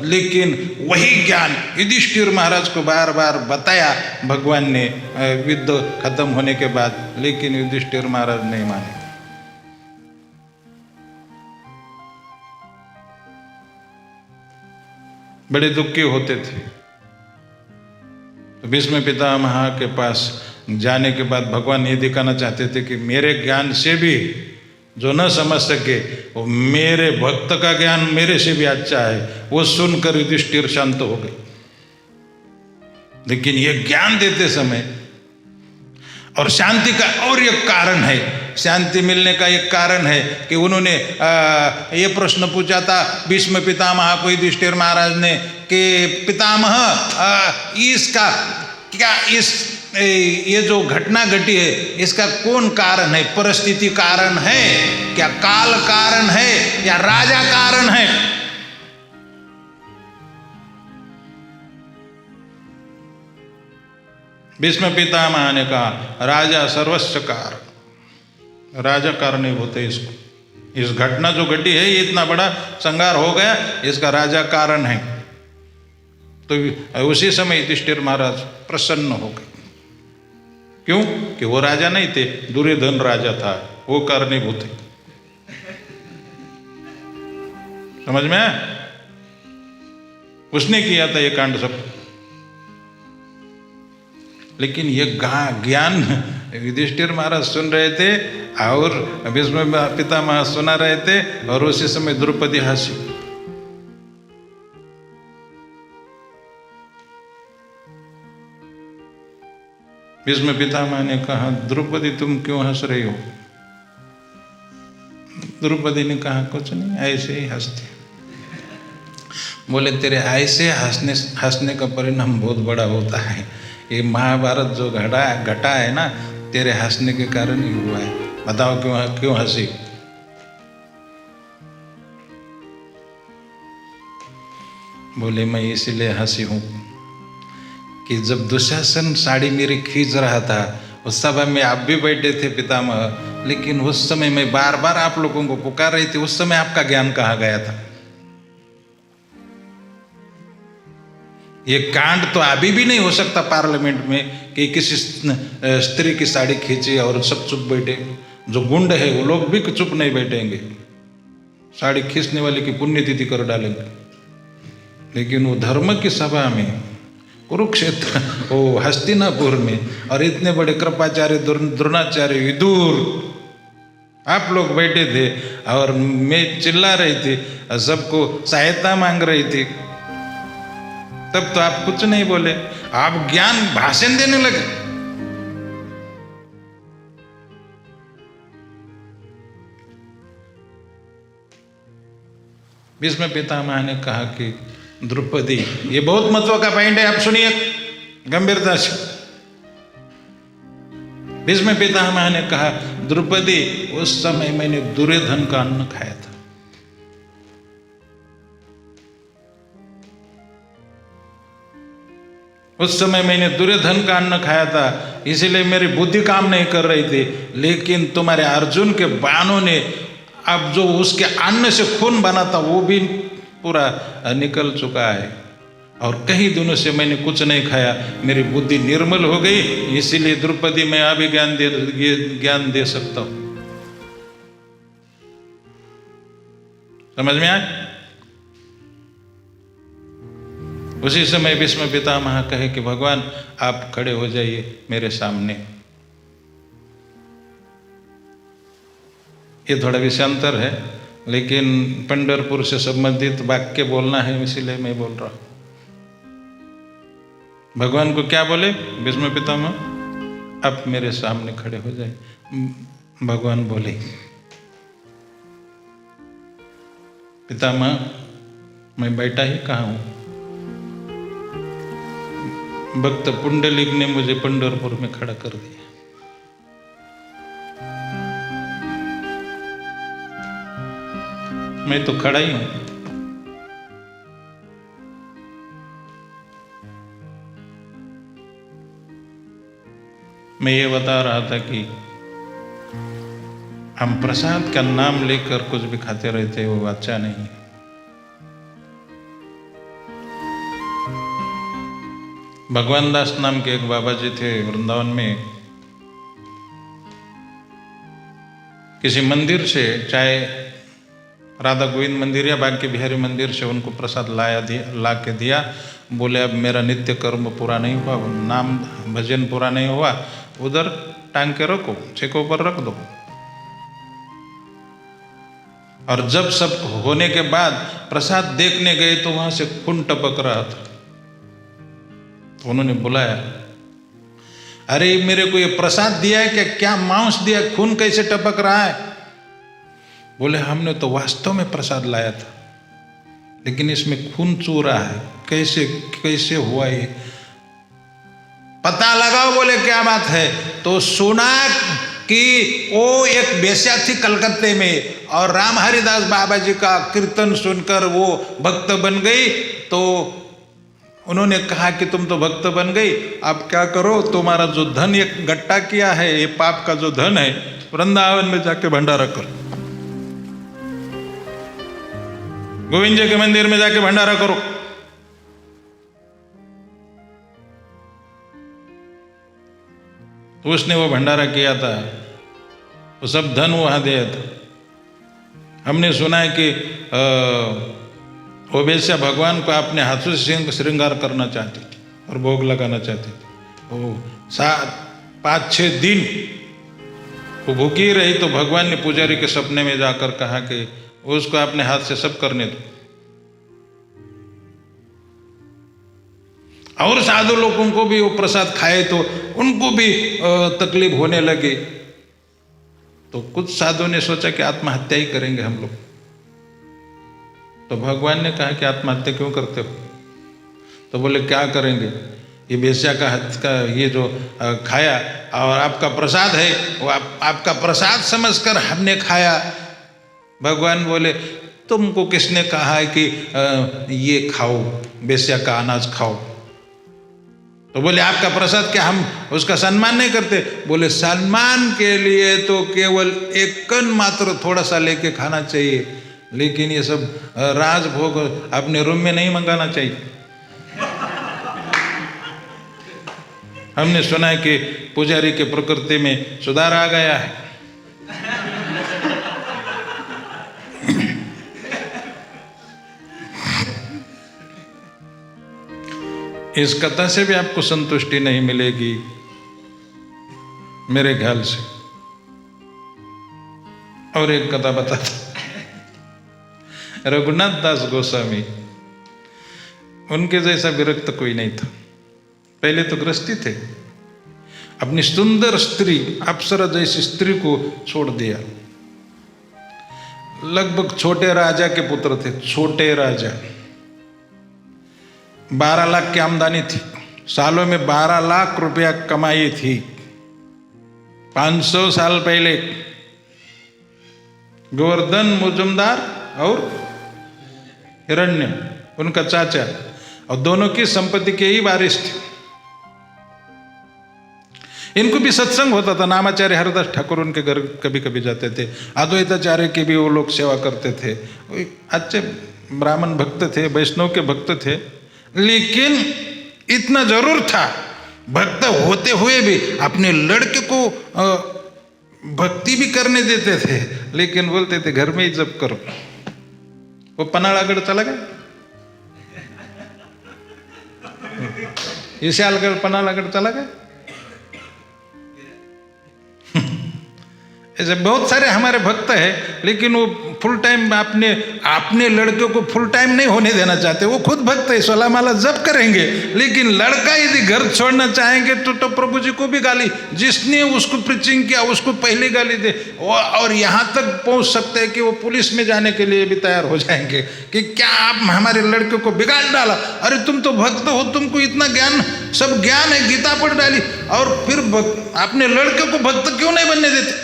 [SPEAKER 1] लेकिन वही ज्ञान युधिष्ठिर महाराज को बार बार बताया भगवान ने युद्ध खत्म होने के बाद, लेकिन युधिष्ठिर महाराज नहीं माने। बड़े दुखी होते थे। तो भीष्म पितामह के पास जाने के बाद भगवान ये दिखाना चाहते थे कि मेरे ज्ञान से भी जो न समझ सके वो मेरे भक्त का ज्ञान मेरे से भी अच्छा है। वो सुनकर युधिष्ठिर शांत हो गए। लेकिन ये ज्ञान देते समय, और शांति का और एक कारण है, शांति मिलने का एक कारण है कि उन्होंने ये प्रश्न पूछा था भीष्म पितामह को युधिष्ठिर महाराज ने कि पितामह इसका क्या, ये जो घटना घटी है इसका कौन कारण है? परिस्थिति कारण है क्या, काल कारण है या राजा कारण है? भीष्म पितामह ने कहा राजा सर्वस्व कारण, राजा कारणीभूत है इसको, इस घटना जो घटी है ये इतना बड़ा संहार हो गया, इसका राजा कारण है। तो उसी समय युधिष्ठिर महाराज प्रसन्न हो गए। क्यों? कि वो राजा नहीं थे, दुर्योधन राजा था, वो कारणीभूत है। समझ में आया? उसने किया था ये कांड सब। लेकिन ये ज्ञान युधिष्ठिर महाराज सुन रहे थे और भीष्म पितामह सुना रहे थे, और उसी समय द्रौपदी हंसी। भीष्म पितामह ने कहा, द्रौपदी तुम क्यों हंस रही हो? द्रौपदी ने कहा, कुछ नहीं, ऐसे ही हंसती। बोले, तेरे ऐसे हंसने का परिणाम बहुत बड़ा होता है। ये महाभारत जो घटा है ना, तेरे हंसने के कारण ही हुआ है। बताओ क्यों हंसी? बोले, मैं इसीलिए हंसी हूँ कि जब दुशासन साड़ी मेरी खींच रहा था उस समय में आप भी बैठे थे पितामह, लेकिन उस समय मैं बार बार आप लोगों को पुकार रही थी, उस समय आपका ज्ञान कहाँ गया था? ये कांड तो अभी भी नहीं हो सकता पार्लियामेंट में कि किसी स्त्री की साड़ी खींची और सब चुप बैठे। जो गुंड है वो लोग भी चुप नहीं बैठेंगे, साड़ी खींचने वाले की पुण्यतिथि कर डालेंगे। लेकिन वो धर्म की सभा में, कुरुक्षेत्र, वो हस्तिनापुर में, और इतने बड़े कृपाचार्य द्रोणाचार्य विदुर आप लोग बैठे थे और मैं चिल्ला रही थी, सबको सहायता मांग रही थी, तब तो आप कुछ नहीं बोले, आप ज्ञान भाषण देने लगे। भीष्म पितामह ने कहा कि द्रौपदी, ये बहुत महत्व का पॉइंट है, आप सुनिए गंभीरता से। भीष्म पितामह ने कहा, द्रौपदी, उस समय मैंने दुर्योधन का अन्न खाया था। उस समय मैंने दुर्योधन का अन्न खाया था, इसीलिए मेरी बुद्धि काम नहीं कर रही थी। लेकिन तुम्हारे अर्जुन के बाणों ने, अब जो उसके अन्न से खून बना था वो भी पूरा निकल चुका है, और कई दिनों से मैंने कुछ नहीं खाया, मेरी बुद्धि निर्मल हो गई, इसीलिए द्रौपदी मैं अभी ज्ञान दे सकता हूं। समझ में आया? उसी समय भीष्म पितामह कहे कि भगवान आप खड़े हो जाइए मेरे सामने। ये थोड़ा विषयांतर है, लेकिन पंढरपुर से संबंधित वाक्य बोलना है, इसीलिए मैं बोल रहा हूं। भगवान को क्या बोले भीष्म पितामह? आप मेरे सामने खड़े हो जाए। भगवान बोले, पितामह मैं बैठा ही कहाँ हूं? भक्त पुंडलिक ने मुझे पंढरपुर में खड़ा कर दिया। मैं तो खड़ा ही हूं। मैं ये बता रहा था कि हम प्रसाद का नाम लेकर कुछ भी खाते रहते, वो अच्छा नहीं। भगवान दास नाम के एक बाबा जी थे वृंदावन में। किसी मंदिर से, चाहे राधा गोविंद मंदिर या बांके बिहारी मंदिर से, उनको प्रसाद ला के दिया। बोले, अब मेरा नित्य कर्म पूरा नहीं हुआ, नाम भजन पूरा नहीं हुआ, उधर टांग के रखो, छेकों पर रख दो। और जब सब होने के बाद प्रसाद देखने गए तो वहां से खून टपक रहा था। तो उन्होंने बुलाया, अरे मेरे को ये प्रसाद दिया है क्या मांस दिया, खून कैसे टपक रहा है? बोले, हमने तो वास्तव में प्रसाद लाया था, लेकिन इसमें खून चू रहा है, कैसे हुआ ये? पता लगाओ। बोले, क्या बात है? तो सुना कि वो एक बेस्या थी कलकत्ते में, और राम हरिदास बाबा जी का कीर्तन सुनकर वो भक्त बन गई। तो उन्होंने कहा कि तुम तो भक्त बन गई, अब क्या करो, तुम्हारा जो धन इकट्ठा किया है, ये पाप का जो धन है, वृंदावन में जाके भंडारा करो, गोविंद जी के मंदिर में जाके भंडारा करो। तो उसने वो भंडारा किया था, वो सब धन वहां दिया था। हमने सुना है कि वो बेस्या भगवान को अपने हाथों से श्रृंगार करना चाहती थी और भोग लगाना चाहती थी। वो 5-6 दिन वो भूखी रही तो भगवान ने पुजारी के सपने में जाकर कहा कि उसको अपने हाथ से सब करने दो। और साधु लोगों को भी वो प्रसाद खाए तो उनको भी तकलीफ होने लगी। तो कुछ साधु ने सोचा कि आत्महत्या ही करेंगे हम लोग। तो भगवान ने कहा कि आत्महत्या क्यों करते हो? तो बोले क्या करेंगे, ये बेश्या का ये जो खाया और आपका प्रसाद है वो आपका प्रसाद समझकर हमने खाया। भगवान बोले तुमको किसने कहा है कि ये खाओ, बेश्या का अनाज खाओ? तो बोले आपका प्रसाद क्या हम उसका सम्मान नहीं करते? बोले सम्मान के लिए तो केवल एक कण मात्र थोड़ा सा लेके खाना चाहिए, लेकिन ये सब राजभोग अपने रूम में नहीं मंगाना चाहिए। हमने सुना है कि पुजारी के प्रकृति में सुधार आ गया है। इस कथा से भी आपको संतुष्टि नहीं मिलेगी मेरे ख्याल से। और एक कथा बताता, रघुनाथ दास गोस्वामी, उनके जैसा विरक्त कोई नहीं था। पहले तो गृहस्थी थे, अपनी सुंदर स्त्री अप्सरा जैसी स्त्री को छोड़ दिया। लगभग छोटे राजा के पुत्र थे, छोटे राजा। 12 लाख की आमदनी थी, सालों में 12 लाख रुपया कमाई थी। 500 साल पहले गोवर्धन मुजुमदार और हिरण्य उनका चाचा, और दोनों की संपत्ति के ही वारिस थे। इनको भी सत्संग होता था। नामाचार्य हरदास ठाकुर उनके घर कभी कभी जाते थे। अद्वैताचार्य की भी वो लोग सेवा करते थे। अच्छे ब्राह्मण भक्त थे, वैष्णव के भक्त थे। लेकिन इतना जरूर था, भक्त होते हुए भी अपने लड़के को भक्ति भी करने देते थे, लेकिन बोलते थे घर में ही जप करो। वो पनाड़ागढ़ चला गया, विशालगढ़ पनाड़ागढ़ चला गया। ऐसे बहुत सारे हमारे भक्त हैं, लेकिन वो फुल टाइम अपने लड़के को फुल टाइम नहीं होने देना चाहते। वो खुद भक्त है, सोलह माला जप करेंगे, लेकिन लड़का यदि घर छोड़ना चाहेंगे तो प्रभु जी को भी गाली, जिसने उसको प्रीचिंग किया उसको पहले गाली दे। और यहाँ तक पहुँच सकते हैं कि वो पुलिस में जाने के लिए भी तैयार हो जाएंगे कि क्या आप हमारे लड़के को बिगाड़ डाला। अरे तुम तो भक्त हो, तुमको इतना ज्ञान, सब ज्ञान है, गीता पढ़ डाली, और फिर अपने लड़के को भक्त क्यों नहीं बनने देते?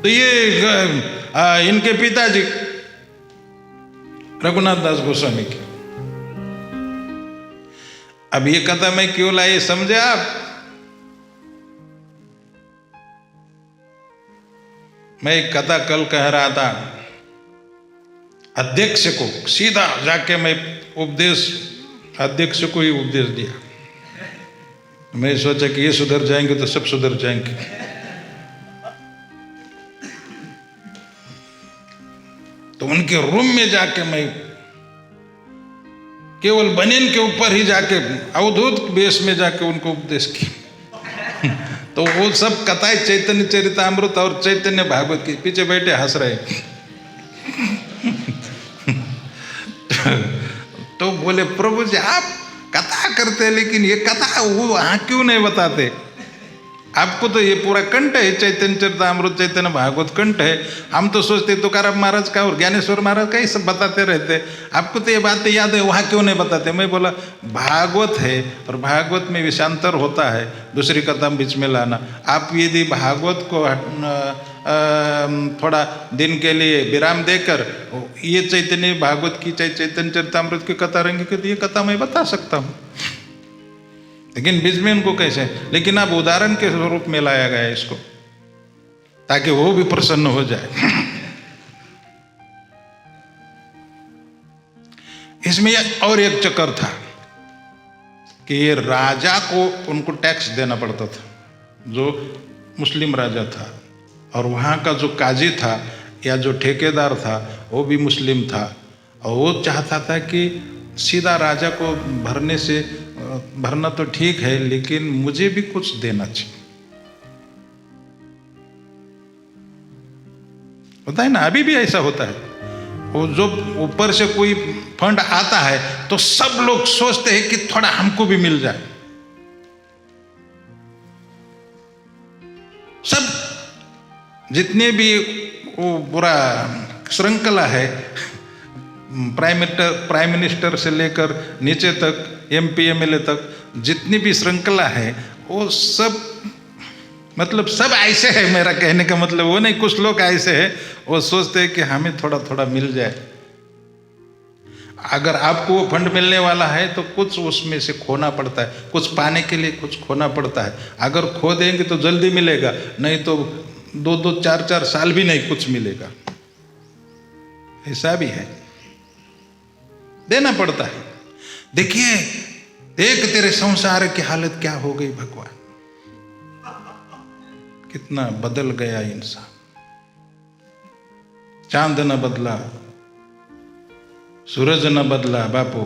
[SPEAKER 1] तो ये इनके पिताजी रघुनाथ दास गोस्वामी के। अब ये कथा मैं क्यों लाई समझे आप? मैं एक कथा कल कह रहा था, अध्यक्ष को सीधा जाके मैं उपदेश, अध्यक्ष को ही उपदेश दिया। मैं सोचा कि ये सुधर जाएंगे तो सब सुधर जाएंगे। तो उनके रूम में जाके मैं केवल बनियन के ऊपर ही जाके अवधूत वेश में जाके उनको उपदेश किया। तो वो सब कथाएं चैतन्य चरितामृत और चैतन्य भागवत की, पीछे बैठे हंस रहे। तो बोले प्रभु जी आप कथा करते हैं, लेकिन ये कथा वो वहां क्यों नहीं बताते? आपको तो ये पूरा कंठ है, चैतन्य चरितामृत चैतन्य भागवत कंठ है। हम तो सोचते तुकाराम महाराज का और ज्ञानेश्वर महाराज का ही सब बताते रहते, आपको तो ये बातें याद है, वहाँ क्यों नहीं बताते? मैं बोला भागवत है और भागवत में विषांतर होता है, दूसरी कथा बीच में लाना। आप यदि भागवत को थोड़ा दिन के लिए विराम देकर ये चैतन्य भागवत की चैतन्य चरितामृत की कथा रहेंगी कि ये कथा मैं बता सकता हूँ, लेकिन बीच में इनको कैसे? लेकिन अब उदाहरण के स्वरूप में लाया गया है इसको, ताकि वो भी प्रसन्न हो जाए। इसमें और एक चक्कर था कि ये राजा को उनको टैक्स देना पड़ता था, जो मुस्लिम राजा था, और वहाँ का जो काजी था या जो ठेकेदार था वो भी मुस्लिम था, और वो चाहता था कि सीधा राजा को भरना तो ठीक है, लेकिन मुझे भी कुछ देना चाहिए। होता है ना, अभी भी ऐसा होता है। वो जो ऊपर से कोई फंड आता है तो सब लोग सोचते हैं कि थोड़ा हमको भी मिल जाए। सब जितने भी वो पूरा श्रृंखला है, प्राइम मिनिस्टर से लेकर नीचे तक, MP MLA तक, जितनी भी श्रृंखला है वो सब, मतलब सब ऐसे है। मेरा कहने का मतलब वो नहीं, कुछ लोग ऐसे हैं वो सोचते हैं कि हमें थोड़ा थोड़ा मिल जाए। अगर आपको वो फंड मिलने वाला है तो कुछ उसमें से खोना पड़ता है, कुछ पाने के लिए कुछ खोना पड़ता है। अगर खो देंगे तो जल्दी मिलेगा, नहीं तो 2-2, 4-4 साल भी नहीं कुछ मिलेगा। ऐसा भी है, देना पड़ता है। देखिए, देख तेरे संसार की हालत क्या हो गई भगवान, कितना बदल गया इंसान। चांद न बदला, सूरज न बदला बापू,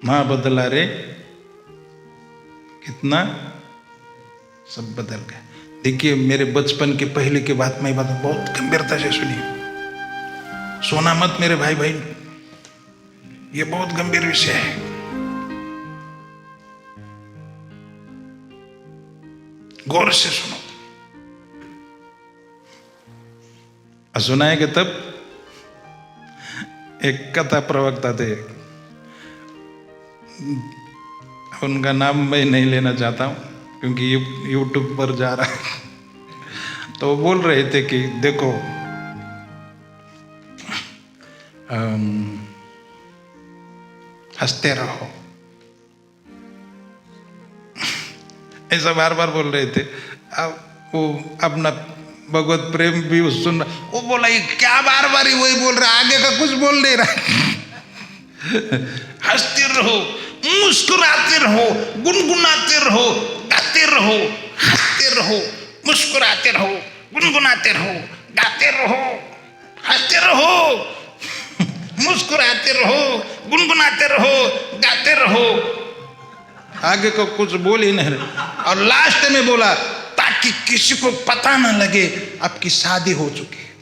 [SPEAKER 1] मां बदला रे, कितना सब बदल गया। देखिए, मेरे बचपन के पहले की बात मैं बहुत गंभीरता से सुनी। सोना मत मेरे भाई भाई, ये बहुत गंभीर विषय है। गौर से सुनो। सुनाएंगे तब। एक कथा प्रवक्ता थे, उनका नाम मैं नहीं लेना चाहता हूं क्योंकि YouTube पर जा रहा है। तो वो बोल रहे थे कि देखो, हंसते रहो, ऐसा बार बार बोल रहे थे। अब वो अपना भगवत प्रेम भी सुन, वो बोला ये क्या बार बार ही वही बोल रहा, आगे का कुछ बोल नहीं रहा। हंसते रहो, मुस्कुराते रहो, गुनगुनाते रहो, गाते रहो, हंसते रहो, मुस्कुराते रहो, गुनगुनाते रहो, गाते रहो, हंसते रहो, मुस्कुराते रहो, गुनगुनाते रहो, गाते रहो। आगे को कुछ बोल ही नहीं रहे। और लास्ट में बोला, ताकि किसी को पता ना लगे आपकी शादी हो चुकी है।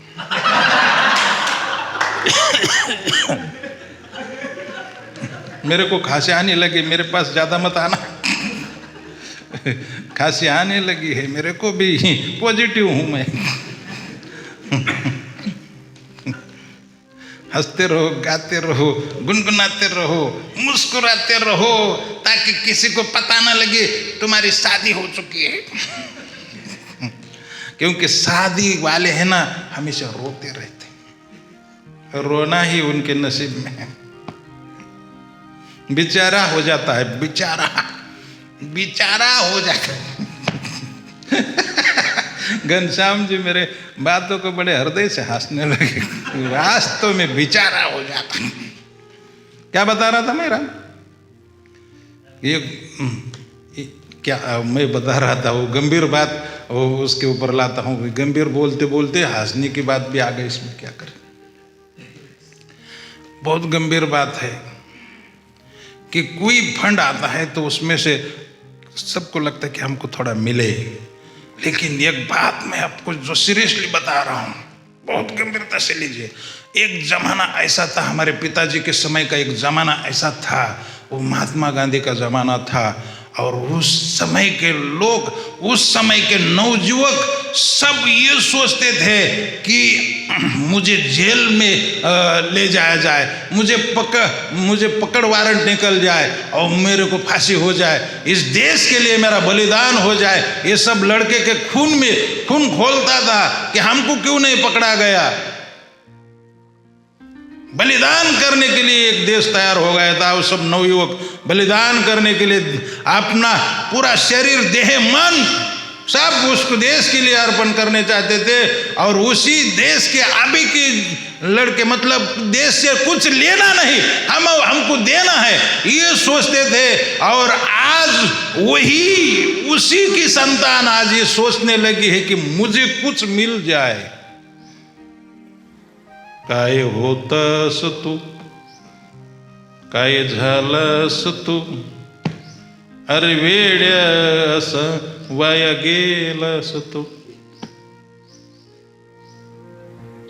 [SPEAKER 1] मेरे को खांसी आने लगी, मेरे पास ज्यादा मत आना। खांसी आने लगी है मेरे को भी, पॉजिटिव हूं मैं। हंसते रहो, गाते रहो, गुनगुनाते रहो, मुस्कुराते रहो, ताकि किसी को पता ना लगे तुम्हारी शादी हो चुकी है। क्योंकि शादी वाले हैं ना, हमेशा रोते रहते, रोना ही उनके नसीब में है। बेचारा हो जाता है, बेचारा हो जाता है। घनश्याम जी मेरे बातों को बड़े हृदय से हंसने लगे। वास्तव में बेचारा हो जाता। क्या बता रहा था मेरा, ये क्या मैं बता रहा था, वो गंभीर बात वो उसके ऊपर लाता हूँ। गंभीर बोलते बोलते हंसने की बात भी आ गई, इसमें क्या करें। बहुत गंभीर बात है कि कोई फंड आता है तो उसमें से सबको लगता है कि हमको थोड़ा मिले, लेकिन एक बात मैं आपको जो सीरियसली बता रहा हूँ, बहुत गंभीरता से लीजिए। एक जमाना ऐसा था, हमारे पिताजी के समय का एक जमाना ऐसा था, वो महात्मा गांधी का जमाना था। और उस समय के लोग, उस समय के नवयुवक सब ये सोचते थे कि मुझे जेल में ले जाया जाए, मुझे पकड़ वारंट निकल जाए और मेरे को फांसी हो जाए, इस देश के लिए मेरा बलिदान हो जाए। ये सब लड़के के खून में खून खोलता था कि हमको क्यों नहीं पकड़ा गया। बलिदान करने के लिए एक देश तैयार हो गया था। वो सब नवयुवक बलिदान करने के लिए अपना पूरा शरीर, देह, मन सब उसको देश के लिए अर्पण करने चाहते थे। और उसी देश के आगे के लड़के, मतलब देश से कुछ लेना नहीं, हमको देना है, ये सोचते थे। और आज वही उसी की संतान आज ये सोचने लगी है कि मुझे कुछ मिल जाए। काय होतस तू, काय झालंस तू अरे वेड्या असं वाया गेलंस तू.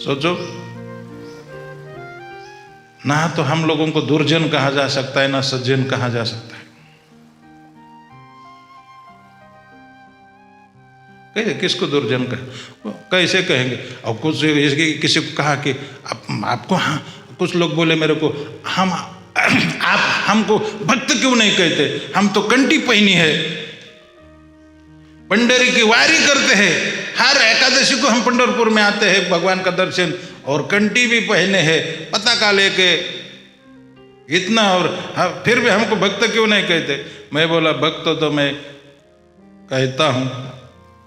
[SPEAKER 1] सोचो ना तो हम लोगों को दुर्जन कहा जा सकता है ना सज्जन कहा जा सकता है. कैसे किसको दुर्जन कैसे कहेंगे. और कुछ किसी को कहा कि आपको हाँ, कुछ लोग बोले मेरे को आप हमको भक्त क्यों नहीं कहते, हम तो कंठी पहनी है, पंडरी की वारी करते हैं, हर एकादशी को हम पंढरपुर में आते हैं भगवान का दर्शन और कंठी भी पहने हैं पताका लेके इतना, और फिर भी हमको भक्त क्यों नहीं कहते. मैं बोला भक्त तो मैं कहता हूं,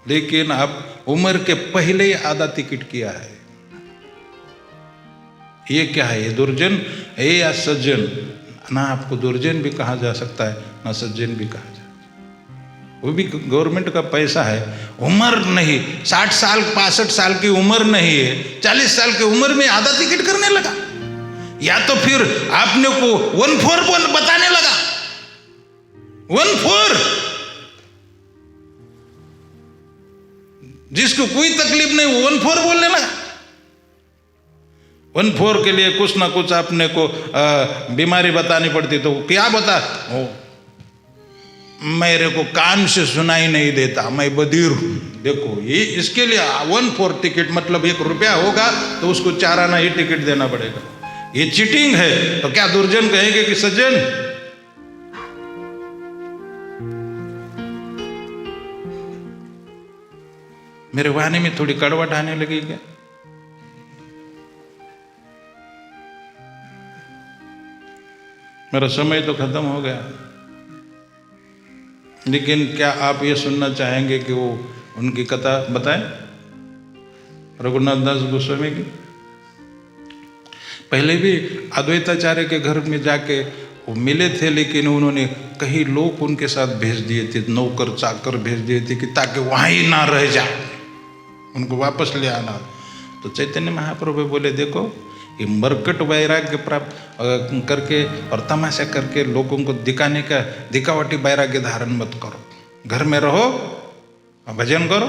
[SPEAKER 1] लेकिन अब उम्र के पहले ही आधा टिकट किया है. ये क्या है, ये दुर्जन है या सज्जन. ना आपको दुर्जन भी कहा जा सकता है ना सज्जन भी कहा जा सकता है. वो भी गवर्नमेंट का पैसा है. उम्र नहीं, 60 साल 65 साल की उम्र नहीं है, 40 साल की उम्र में आधा टिकट करने लगा. या तो फिर आपने को 1-4 बताने लगा. 1-4 जिसको कोई तकलीफ नहीं वो 1-4 बोलने लगा. 1-4 के लिए कुछ ना कुछ आपने को बीमारी बतानी पड़ती. तो क्या बता, मेरे को कान से सुनाई नहीं देता, मैं बधिर हूं. देखो ये इसके लिए 1-4 टिकट मतलब 1 रुपया होगा तो उसको 4 आना ही टिकट देना पड़ेगा. ये चीटिंग है. तो क्या दुर्जन कहेंगे कि सज्जन. मेरे वाणी में थोड़ी कड़वाहट आने लगी क्या. मेरा समय तो खत्म हो गया, लेकिन क्या आप ये सुनना चाहेंगे कि वो उनकी कथा बताएं रघुनाथ दास गोस्वामी की. पहले भी अद्वैताचार्य के घर में जाके वो मिले थे, लेकिन उन्होंने कई लोग उनके साथ भेज दिए थे, नौकर चाकर भेज दिए थे कि ताकि वहाँ ही ना रह जाए, उनको वापस ले आना. तो चैतन्य महाप्रभु बोले देखो ये मरकट वैराग्य प्राप्त करके और तमाशा करके लोगों को दिखाने का दिखावटी वैराग्य धारण मत करो. घर में रहो भजन करो.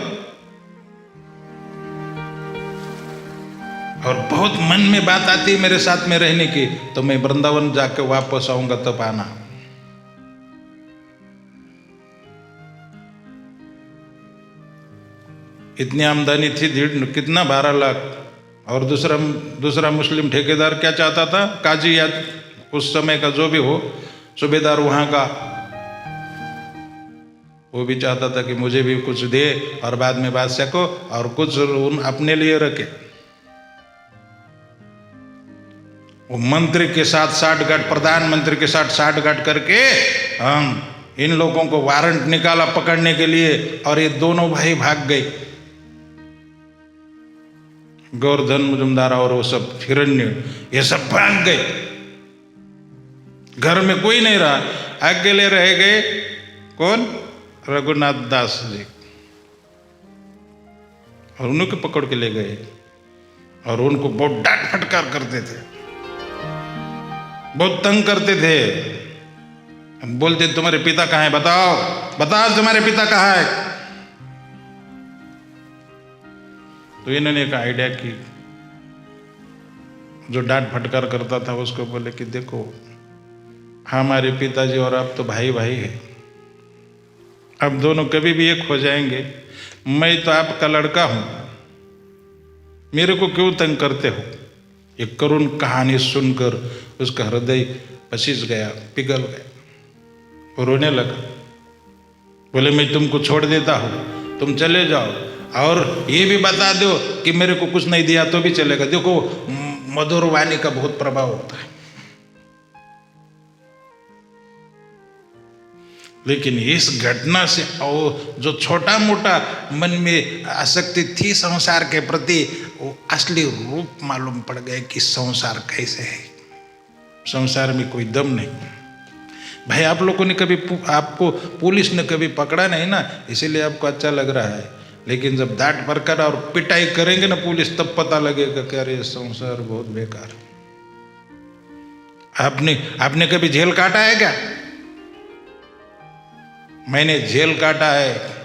[SPEAKER 1] और बहुत मन में बात आती है मेरे साथ में रहने की, तो मैं वृंदावन जाके वापस आऊंगा तब आना. इतनी आमदनी थी कितना 12 लाख. और दूसरा मुस्लिम ठेकेदार क्या चाहता था, काजी या उस समय का जो भी हो सूबेदार वहां का, वो भी चाहता था कि मुझे भी कुछ दे और बाद में बादशाह को और कुछ अपने लिए रखे. वो मंत्री के साथ साठगांठ, प्रधानमंत्री के साथ साठगांठ करके हम इन लोगों को वारंट निकाला पकड़ने के लिए, और ये दोनों भाई भाग गए. गोवर्धन मुजुमदार और वो सब हिरण्य, ये सब भाग गए. घर में कोई नहीं रहा, अकेले रह गए. कौन, रघुनाथ दास जी. और उनको पकड़ के ले गए और उनको बहुत डांट फटकार करते थे, बहुत तंग करते थे. बोलते तुम्हारे पिता कहाँ है, बताओ बताओ तुम्हारे पिता कहाँ है. तो इन्होंने एक आइडिया की, जो डांट फटकार करता था उसको बोले कि देखो हमारे पिताजी और आप तो भाई भाई है, अब दोनों कभी भी एक हो जाएंगे. मैं तो आपका लड़का हूं, मेरे को क्यों तंग करते हो. एक करुण कहानी सुनकर उसका हृदय पसीज गया, पिघल गया, वो रोने लगा. बोले मैं तुमको छोड़ देता हूं, तुम चले जाओ, और ये भी बता दो कि मेरे को कुछ नहीं दिया तो भी चलेगा. देखो मधुर वाणी का बहुत प्रभाव होता है. लेकिन इस घटना से और जो छोटा मोटा मन में आसक्ति थी संसार के प्रति, वो असली रूप मालूम पड़ गए कि संसार कैसे है. संसार में कोई दम नहीं. भाई आप लोगों ने कभी, आपको पुलिस ने कभी पकड़ा नहीं ना, इसीलिए आपको अच्छा लग रहा है. लेकिन जब डांट फटकार और पिटाई करेंगे ना पुलिस, तब पता लगेगा कि अरे संसार बहुत बेकार. आपने कभी जेल काटा है क्या? मैंने जेल काटा है।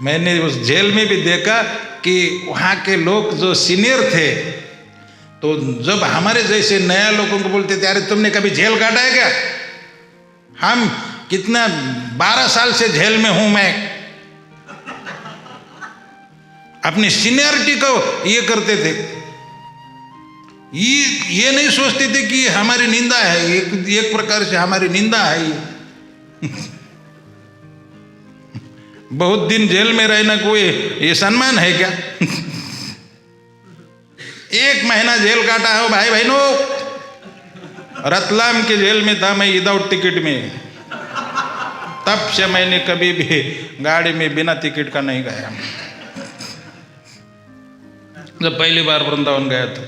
[SPEAKER 1] मैंने उस जेल में भी देखा कि वहाँ के लोग जो सीनियर थे, तो जब हमारे जैसे नया लोगों को बोलते थे, अरे तुमने कभी जेल काटा है क्या? हम कितना 12 साल से जेल में हूं मैं। अपनी सीनियरिटी को ये करते थे, ये नहीं सोचते थे कि हमारी निंदा है, एक प्रकार से हमारी निंदा है ये। बहुत दिन जेल में रहना कोई ये सम्मान है क्या? 1 महीना जेल काटा है भाई बहनों। रतलाम के जेल में था मैं विदाउट टिकट में। तब से मैंने कभी भी गाड़ी में बिना टिकट का नहीं गया। जब पहली बार वृंदावन गया था,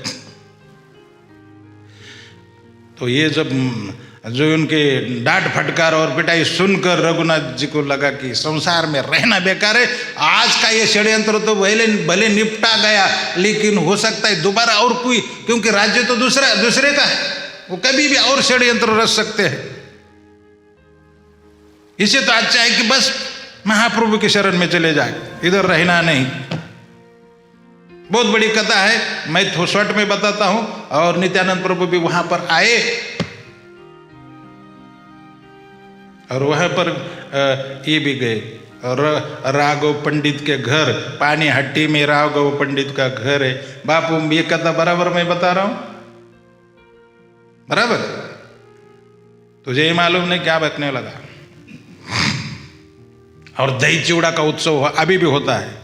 [SPEAKER 1] तो ये जब जो उनके डांट फटकार और पिटाई सुनकर रघुनाथ जी को लगा कि संसार में रहना बेकार है। आज का ये षड्यंत्र तो भले निपटा गया, लेकिन हो सकता है दोबारा और कोई, क्योंकि राज्य तो दूसरे का है, वो कभी भी और षड्यंत्र रच सकते हैं। इसे तो अच्छा है कि बस महाप्रभु के शरण में चले जाए, इधर रहना नहीं। बहुत बड़ी कथा है, मैं तो शॉर्ट में बताता हूं। और नित्यानंद प्रभु भी वहां पर आए और वहां पर ये भी गए, और राघव पंडित के घर, पानी हट्टी में राघव पंडित का घर है। बापू ये कथा बराबर मैं बता रहा हूं, बराबर? तुझे ये मालूम नहीं क्या बकने लगा। और दही चिवड़ा का उत्सव अभी भी होता है।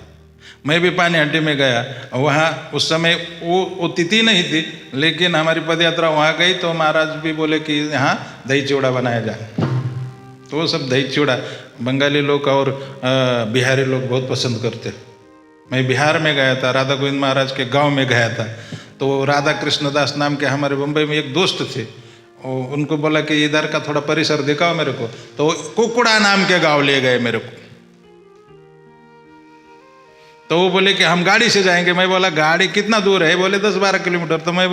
[SPEAKER 1] मैं भी पानी हट्टी में गया, वहाँ उस समय वो तिथि नहीं थी, लेकिन हमारी पदयात्रा वहाँ गई तो महाराज भी बोले कि यहाँ दही चिवड़ा बनाया जाए। तो वो सब दही चिवड़ा बंगाली लोग और बिहारी लोग बहुत पसंद करते। मैं बिहार में गया था, राधा गोविंद महाराज के गांव में गया था। तो राधा कृष्ण दास नाम के हमारे मुंबई में एक दोस्त थे, उनको बोला कि इधर का थोड़ा परिसर दिखाओ मेरे को। तो कुकुड़ा नाम के गाँव ले गए मेरे को। तो वो बोले कि हम गाड़ी से जाएंगे। मैं बोला गाड़ी कितना दूर है? बोले 10-12 किलोमीटर। तो मैं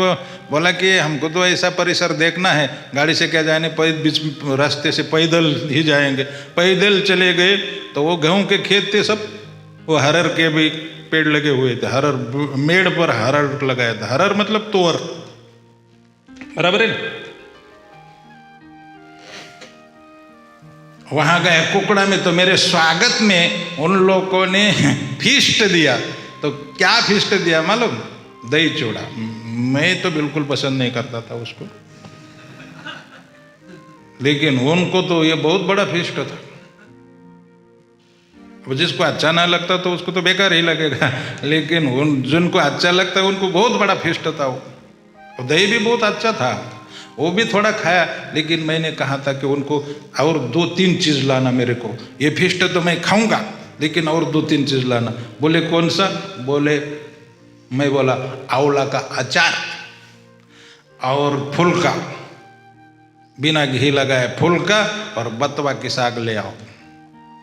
[SPEAKER 1] बोला कि हमको तो ऐसा परिसर देखना है, गाड़ी से क्या जाने, बीच रास्ते से पैदल ही जाएंगे। पैदल चले गए तो वो गेहूं के खेत थे सब, वो हरर के भी पेड़ लगे हुए थे। हरर मेड़ पर हरर लगाया था। हरर मतलब तोर, बराबर है। वहां गए कुकड़ा में, तो मेरे स्वागत में उन लोगों ने फीस्ट दिया। तो क्या फीस्ट दिया मालूम? दही चूड़ा। मैं तो बिल्कुल पसंद नहीं करता था उसको, लेकिन उनको तो ये बहुत बड़ा फीस्ट था। अब जिसको अच्छा ना लगता तो उसको तो बेकार ही लगेगा, लेकिन जिनको अच्छा लगता है उनको बहुत बड़ा फीस्ट था वो। दही भी बहुत अच्छा था, वो भी थोड़ा खाया। लेकिन मैंने कहा था कि उनको और 2-3 चीज़ लाना मेरे को। ये फिस्ट तो मैं खाऊंगा, लेकिन और 2-3 चीज़ लाना। बोले कौन सा? बोले, मैं बोला आंवला का अचार और फुल्का, बिना घी लगाए फुल्का, और बथुआ की साग ले आओ।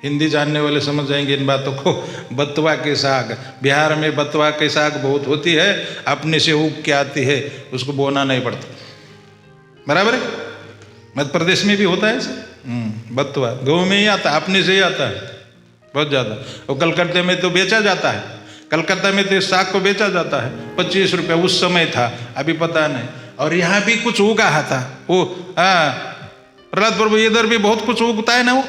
[SPEAKER 1] हिंदी जानने वाले समझ जाएंगे इन बातों को। बथुआ की साग, बिहार में बथुआ की साग बहुत होती है, अपने से उग के आती है, उसको बोना नहीं पड़ता, बराबर है। मध्य प्रदेश में भी होता है ऐसा। बथुआ गाँव में ही आता, अपने से ही आता है बहुत ज़्यादा। और कलकत्ते में तो बेचा जाता है, कलकत्ता में तो इस साग को बेचा जाता है 25 रुपये उस समय था, अभी पता नहीं। और यहाँ भी कुछ उगा था वो। प्रहलाद प्रभु इधर भी बहुत कुछ उगता है ना, वो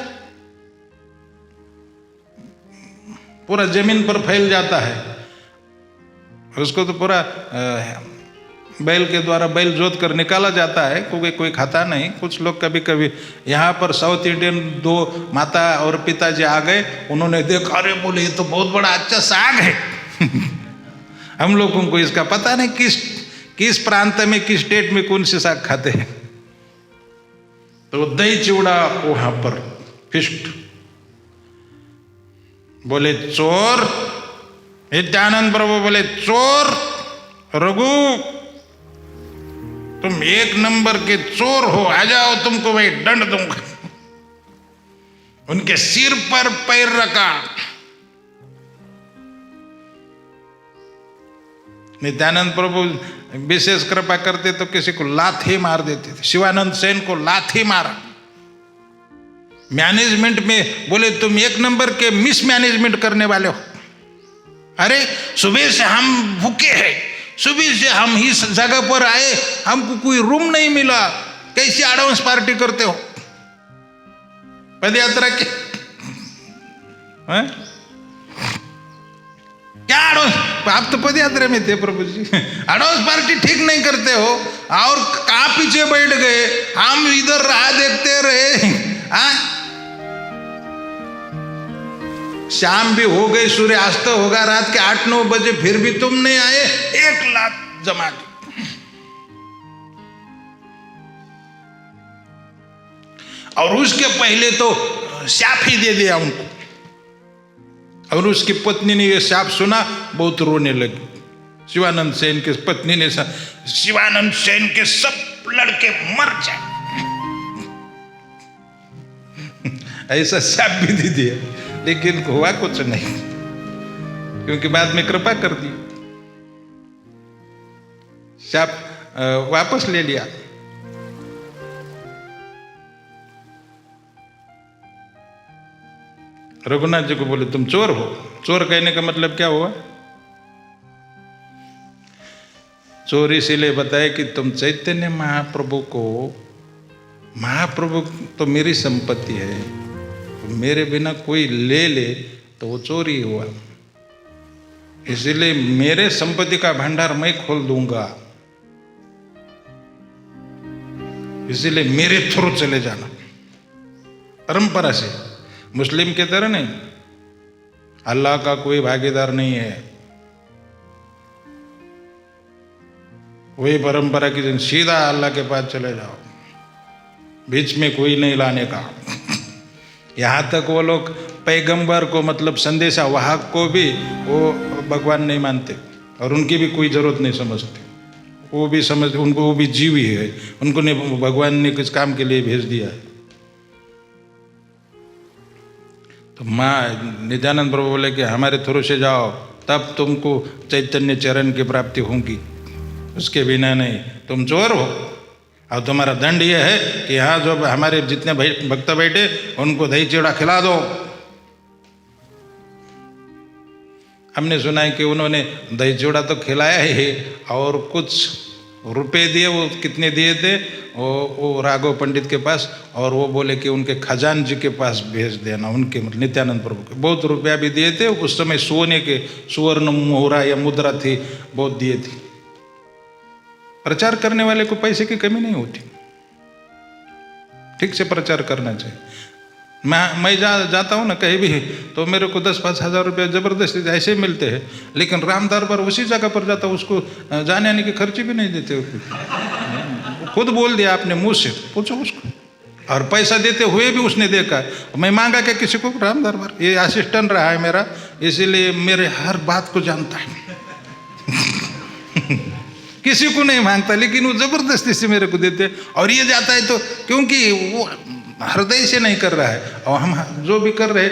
[SPEAKER 1] पूरा जमीन पर फैल जाता है। उसको तो पूरा बैल के द्वारा बैल जोत कर निकाला जाता है, क्योंकि कोई खाता नहीं। कुछ लोग कभी कभी यहाँ पर साउथ इंडियन 2 माता और पिताजी आ गए, उन्होंने देखा, अरे बोले ये तो बहुत बड़ा अच्छा साग है। हम लोगों को इसका पता नहीं किस प्रांत में, किस स्टेट में कौन से साग खाते हैं। तो दही चिवड़ा वहां पर फिस्ट। बोले चोर, नित्यानंद प्रभु बोले चोर, रघु तुम 1 नंबर के चोर हो, आ जाओ तुमको मैं दंड दूंगा। उनके सिर पर पैर रखा नित्यानंद प्रभु विशेष कृपा करते तो किसी को लात ही मार देते थे। शिवानंद सेन को लात ही मारा। मैनेजमेंट में बोले तुम एक नंबर के मिस मैनेजमेंट करने वाले हो। अरे सुबह से हम भूखे हैं, सुबह से हम इस जगह पर आए, हमको कोई रूम नहीं मिला, कैसी एडवांस पार्टी करते हो पदयात्रा के? क्या एडवांस? आप तो पदयात्रा में थे प्रभु जी, एडवांस पार्टी ठीक नहीं करते हो और कहाँ पीछे बैठ गए, हम इधर राह देखते रहे। शाम भी हो गई, सूर्यास्त होगा रात के 8-9 बजे, फिर भी तुम नहीं आए। 1 लाख जमा की। और उसके पहले तो शाप ही दे दिया उनको। और उसकी पत्नी ने यह शाप सुना, बहुत रोने लगी। शिवानंद सेन की पत्नी ने शिवानंद सेन के सब लड़के मर जाए ऐसा शाप भी दे दिया, लेकिन हुआ कुछ नहीं, क्योंकि बाद में कृपा कर दी, शाप वापस ले लिया। रघुनाथ जी को बोले तुम चोर हो। चोर कहने का मतलब क्या हुआ? चोर इसीलिए बताए कि तुम चैतन्य महाप्रभु को, महाप्रभु तो मेरी संपत्ति है, तो मेरे बिना कोई ले ले तो वो चोरी हुआ, इसीलिए मेरे संपत्ति का भंडार मैं खोल दूंगा, इसीलिए मेरे थ्रू चले जाना। परंपरा से, मुस्लिम की तरह नहीं, अल्लाह का कोई भागीदार नहीं है। वही परंपरा की दिन सीधा अल्लाह के पास चले जाओ, बीच में कोई नहीं लाने का। यहाँ तक वो लोग पैगंबर को, मतलब संदेशा वाहक को भी वो भगवान नहीं मानते और उनकी भी कोई जरूरत नहीं समझते। वो भी समझते, उनको वो भी जीव ही है, उनको ने भगवान ने किस काम के लिए भेज दिया है। तो माँ नित्यानंद प्रभु बोले कि हमारे थ्रू से जाओ, तब तुमको चैतन्य चरण की प्राप्ति होगी, उसके बिना नहीं। तुम चोर हो और तुम्हारा दंड यह है कि यहाँ जो हमारे जितने भक्त बैठे उनको दही चिवड़ा खिला दो। हमने सुना है कि उन्होंने दही चिवड़ा तो खिलाया ही और कुछ रुपए दिए। वो कितने दिए थे? वो राघव पंडित के पास, और वो बोले कि उनके खजान जी के पास भेज देना, उनके मतलब नित्यानंद प्रभु के। बहुत रुपया भी दिए थे। उस समय सोने के सुवर्ण मोहरा या मुद्रा थी, बहुत दिए थे। प्रचार करने वाले को पैसे की कमी नहीं होती, ठीक से प्रचार करना चाहिए। मैं जाता हूँ ना कहीं भी, तो मेरे को 10-5 हज़ार रुपये जबरदस्ती ऐसे मिलते हैं, लेकिन राम दरबार उसी जगह पर जाता हूँ, उसको जाने आने की खर्ची भी नहीं देते। खुद बोल दिया आपने मुंह से, पूछो उसको। और पैसा देते हुए भी उसने देखा। मैं मांगा क्या किसी को? राम दरबार, ये असिस्टेंट रहा है मेरा, इसीलिए मेरे हर बात को जानता है। किसी को नहीं मांगता, लेकिन वो जबरदस्ती से मेरे को देते। और ये जाता है तो क्योंकि वो हृदय से नहीं कर रहा है, और हम जो भी कर रहे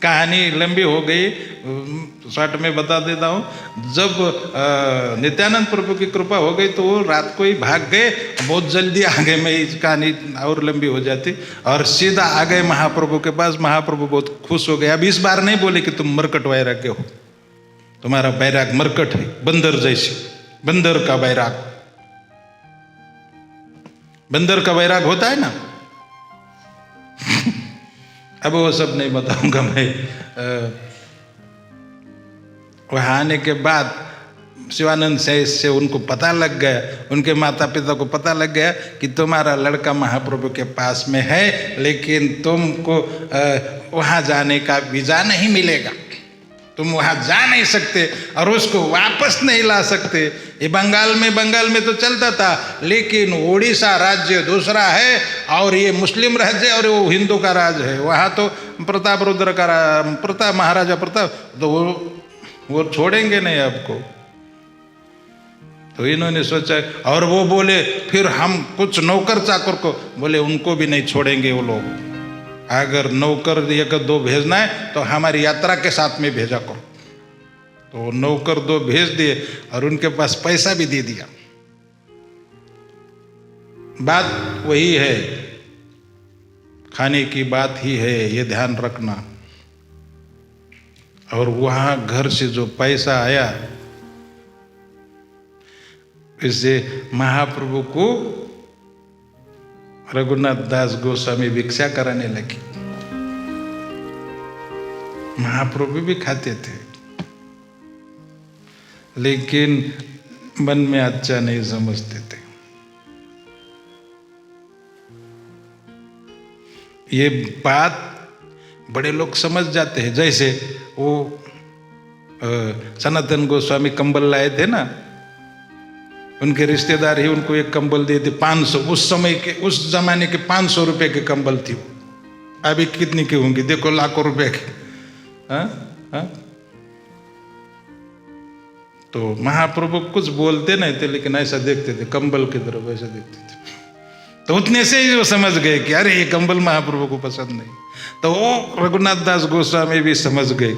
[SPEAKER 1] कहानी लंबी हो गई, शॉर्ट में बता देता हूँ। जब नित्यानंद प्रभु की कृपा हो गई तो वो रात को ही भाग गए, बहुत जल्दी आ गए। मैं इस कहानी और लंबी हो जाती, और सीधा आ गए महाप्रभु के पास। महाप्रभु बहुत खुश हो गए। अब इस बार नहीं बोले कि तुम मरकट वैराग्य हो, तुम्हारा बैराग मरकट है, बंदर जैसे, बंदर का बैराग। बंदर का बैराग होता है ना। अब वो सब नहीं बताऊंगा मैं। वहाँ आने के बाद शिवानंद से उनको पता लग गया, उनके माता पिता को पता लग गया कि तुम्हारा लड़का महाप्रभु के पास में है, लेकिन तुमको वहाँ जाने का वीज़ा नहीं मिलेगा, तुम वहाँ जा नहीं सकते और उसको वापस नहीं ला सकते। ये बंगाल में तो चलता था, लेकिन उड़ीसा राज्य दूसरा है और ये मुस्लिम राज्य और वो हिंदू का राज है। वहाँ तो प्रताप रुद्र का प्रताप, महाराजा प्रताप, तो वो छोड़ेंगे नहीं आपको। तो इन्होंने सोचा, और वो बोले फिर हम कुछ नौकर चाकर को, बोले उनको भी नहीं छोड़ेंगे वो लोग। अगर नौकर एक दो भेजना है तो हमारी यात्रा के साथ में भेजा करो। तो नौकर दो भेज दिए और उनके पास पैसा भी दे दिया। बात वही है, खाने की बात ही है, ये ध्यान रखना। और वहां घर से जो पैसा आया, इससे महाप्रभु को रघुनाथ दास गोस्वामी भिक्षा कराने लगे। महाप्रभु भी खाते थे, लेकिन मन में अच्छा नहीं समझते थे। ये बात बड़े लोग समझ जाते हैं। जैसे वो सनातन गोस्वामी कंबल लाए थे ना, उनके रिश्तेदार ही उनको एक कंबल दिए थे 500, उस समय के, उस जमाने के 500 रुपए के कंबल थी वो। अभी कितनी की होंगी देखो, लाखों रुपए की। हाँ हाँ। तो महाप्रभु कुछ बोलते नहीं थे, लेकिन ऐसा देखते थे, कंबल की तरफ ऐसा देखते थे। तो उतने से ही वो समझ गए कि अरे ये कंबल महाप्रभु को पसंद नहीं। तो वो रघुनाथ दास गोस्वामी भी समझ गए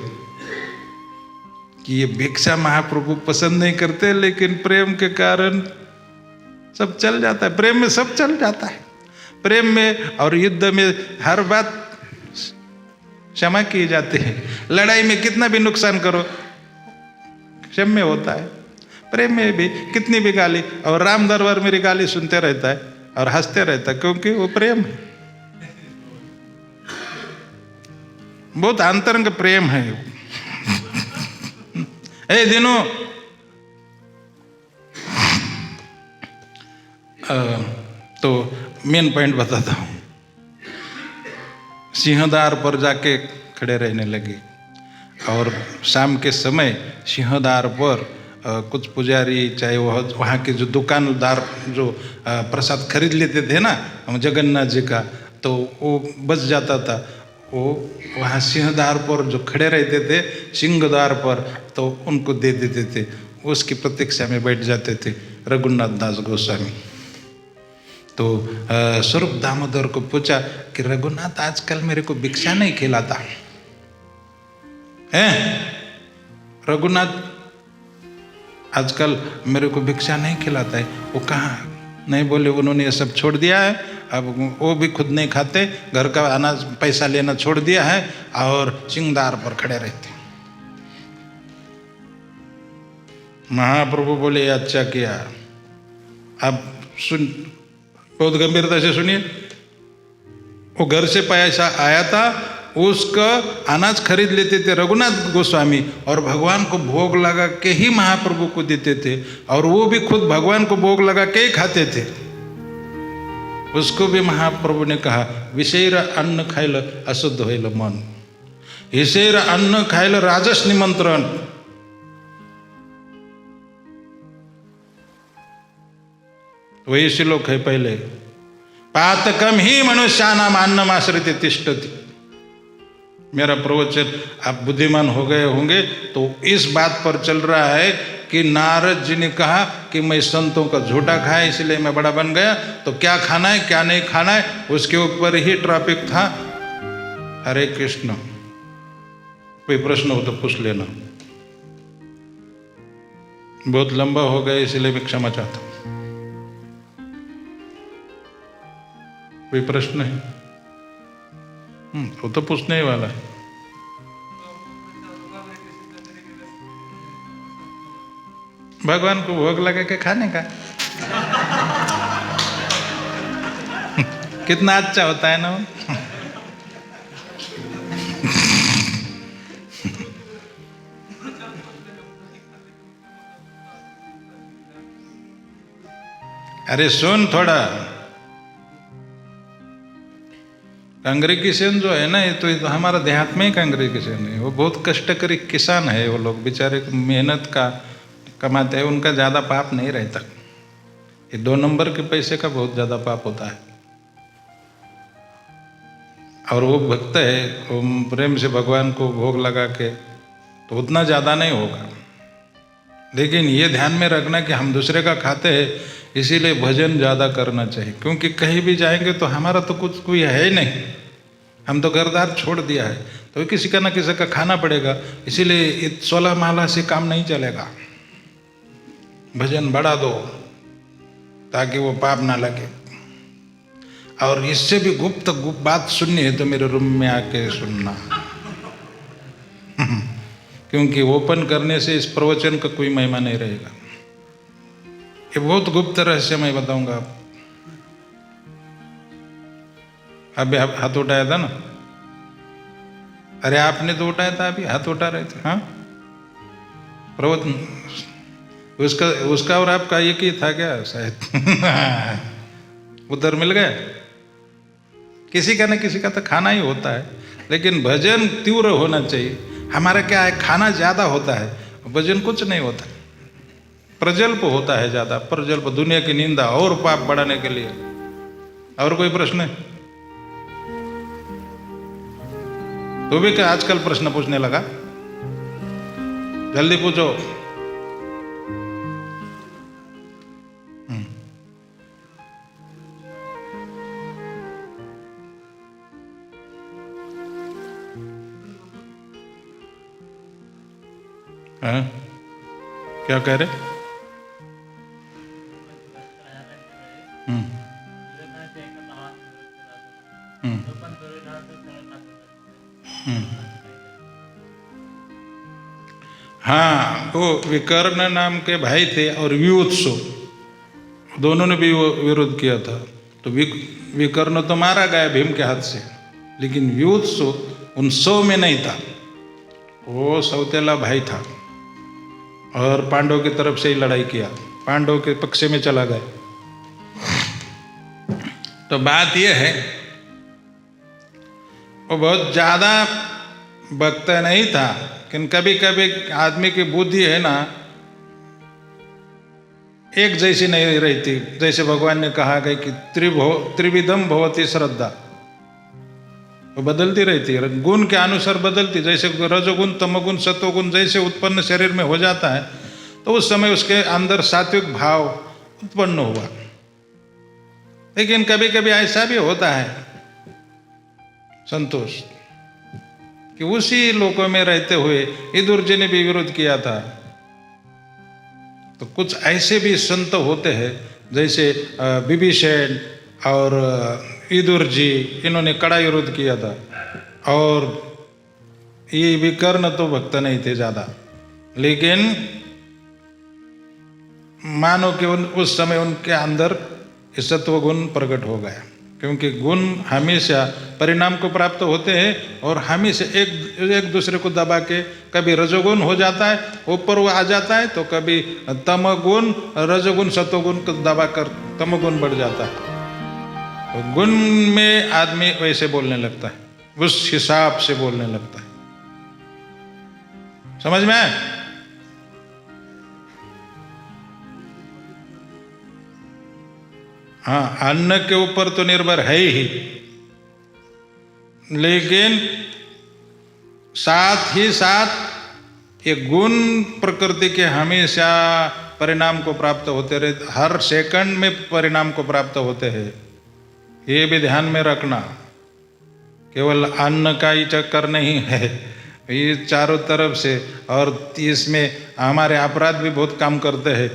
[SPEAKER 1] कि ये भिक्षा महाप्रभु पसंद नहीं करते, लेकिन प्रेम के कारण सब चल जाता है। प्रेम में सब चल जाता है। प्रेम में और युद्ध में हर बात क्षमा की जाती है। लड़ाई में कितना भी नुकसान करो, क्षम्य होता है। प्रेम में भी कितनी भी गाली, और राम दरबार मेरी गाली सुनते रहता है और हंसते रहता है, क्योंकि वो प्रेम है। बहुत अंतरंग प्रेम है। ए दिनों तो मेन पॉइंट बताता हूँ। सिंहद्वार पर जाके खड़े रहने लगे, और शाम के समय सिंहद्वार पर कुछ पुजारी, चाहे वहाँ के जो दुकानदार जो प्रसाद खरीद लेते थे ना जगन्नाथ जी का, तो वो बच जाता था। वो वहाँ सिंहद्वार पर जो खड़े रहते थे, सिंहद्वार पर, तो उनको दे देते थे। उसकी प्रतीक्षा में बैठ जाते थे रघुनाथ दास गोस्वामी। तो स्वरूप दामोदर को पूछा कि रघुनाथ आजकल मेरे को भिक्षा नहीं खिलाता है, रघुनाथ आजकल मेरे को भिक्षा नहीं खिलाता है। वो कहाँ? नहीं बोले, उन्होंने ये सब छोड़ दिया है। अब वो भी खुद नहीं खाते, घर का अनाज पैसा लेना छोड़ दिया है, और सिंहद्वार पर खड़े रहते। महाप्रभु बोले अच्छा किया। अब सुन, बहुत गंभीरता से सुनिए। वो घर से पैसा आया था, उसका अनाज खरीद लेते थे रघुनाथ गोस्वामी, और भगवान को भोग लगा के ही महाप्रभु को देते थे, और वो भी खुद भगवान को भोग लगा के ही खाते थे। उसको भी महाप्रभु ने कहा, विषेर अन्न खाइल अशुद्ध होइल मन, विषेर अन्न खाइल राजस निमंत्रण। वही श्लोक है पहले, पातकम ही मनुष्यानाम अन्नम आश्रित तिष्ठति। मेरा प्रवचन आप बुद्धिमान हो गए होंगे तो इस बात पर चल रहा है कि नारद जी ने कहा कि मैं संतों का झूठा खाया इसलिए मैं बड़ा बन गया, तो क्या खाना है क्या नहीं खाना है उसके ऊपर ही ट्रॉपिक था। हरे कृष्ण। कोई प्रश्न हो तो पूछ लेना, बहुत लंबा हो गया इसलिए मैं क्षमा चाहता हूं। कोई प्रश्न है? वो तो पूछने ही वाला है। भगवान को भोग लगा के खाने का कितना अच्छा होता है ना। अरे सुन थोड़ा, कांग्रेगेशन जो है ना, ये तो हमारा देहात में ही कांग्रेगेशन है। वो बहुत कष्टकरी किसान है, वो लोग बेचारे मेहनत का कमाते हैं, उनका ज़्यादा पाप नहीं रहता। ये 2 नंबर के पैसे का बहुत ज़्यादा पाप होता है। और वो भक्त है, वो प्रेम से भगवान को भोग लगा के, तो उतना ज़्यादा नहीं होगा। लेकिन ये ध्यान में रखना कि हम दूसरे का खाते हैं, इसीलिए भजन ज़्यादा करना चाहिए। क्योंकि कहीं भी जाएंगे तो हमारा तो कुछ कोई है ही नहीं, हम तो घरदार छोड़ दिया है, तो किसी का ना किसी का खाना पड़ेगा, इसीलिए 16 माला से काम नहीं चलेगा। भजन बढ़ा दो ताकि वो पाप ना लगे। और इससे भी गुप्त बात सुननी है तो मेरे रूम में आके सुनना क्योंकि ओपन करने से इस प्रवचन का कोई महिमा नहीं रहेगा। ये बहुत गुप्त रहस्य मैं बताऊंगा। अभी हाथ उठाया था ना? अरे आपने तो उठाया था, अभी हाथ उठा रहे थे। हाँ, प्रवचन उसका और आपका एक ही था क्या शायद? उधर मिल गया। किसी का न किसी का तो खाना ही होता है, लेकिन भजन तीव्र होना चाहिए। हमारा क्या है, खाना ज्यादा होता है, भजन कुछ नहीं होता। प्रजल्प होता है ज्यादा, प्रजल्प, दुनिया की निंदा और पाप बढ़ाने के लिए। और कोई प्रश्न है? तो भी क्या आजकल प्रश्न पूछने लगा? जल्दी पूछो। हाँ, क्या कह रहे? हाँ, वो विकर्ण नाम के भाई थे और व्युत्सु, दोनों ने भी विरोध किया था। तो विकर्ण तो मारा गया भीम के हाथ से, लेकिन व्युत्सु उन 100 में नहीं था। वो सौतेला भाई था और पांडव की तरफ से ही लड़ाई किया, पांडव के पक्ष में चला गया। तो बात यह है, वो बहुत ज्यादा भक्त नहीं था, लेकिन कभी कभी आदमी की बुद्धि है ना, एक जैसी नहीं रहती। जैसे भगवान ने कहा गया कि त्रिविधम भवती श्रद्धा, वो बदलती रहती है, गुण के अनुसार बदलती। जैसे रजोगुण, तमोगुण, सत्वगुण जैसे उत्पन्न शरीर में हो जाता है, तो उस समय उसके अंदर सात्विक भाव उत्पन्न हुआ। लेकिन कभी कभी ऐसा भी होता है संतोष कि उसी लोकों में रहते हुए इदुर जी ने भी विरोध किया था। तो कुछ ऐसे भी संत होते हैं, जैसे विभीषण और इदुर जी, इन्होंने कड़ा विरोध किया था। और ये विकर्ण तो भक्त नहीं थे ज्यादा, लेकिन मानो कि उस समय उनके अंदर सत्व गुण प्रकट हो गया, क्योंकि गुण हमेशा परिणाम को प्राप्त होते हैं और हमेशा एक दूसरे को दबा के, कभी रजोगुण हो जाता है ऊपर वो आ जाता है, तो कभी तमगुण, रजोगुण, सत्वगुण को दबा कर तमगुण बढ़ जाता है। तो गुण में आदमी वैसे बोलने लगता है, उस हिसाब से बोलने लगता है। समझ में आए? हाँ, अन्न के ऊपर तो निर्भर है ही, लेकिन साथ ही साथ ये गुण प्रकृति के हमेशा परिणाम को प्राप्त होते रहते, हर सेकंड में परिणाम को प्राप्त होते हैं। ये भी ध्यान में रखना, केवल अन्न का ही चक्कर नहीं है, ये चारों तरफ से। और इसमें हमारे अपराध भी बहुत काम करते हैं,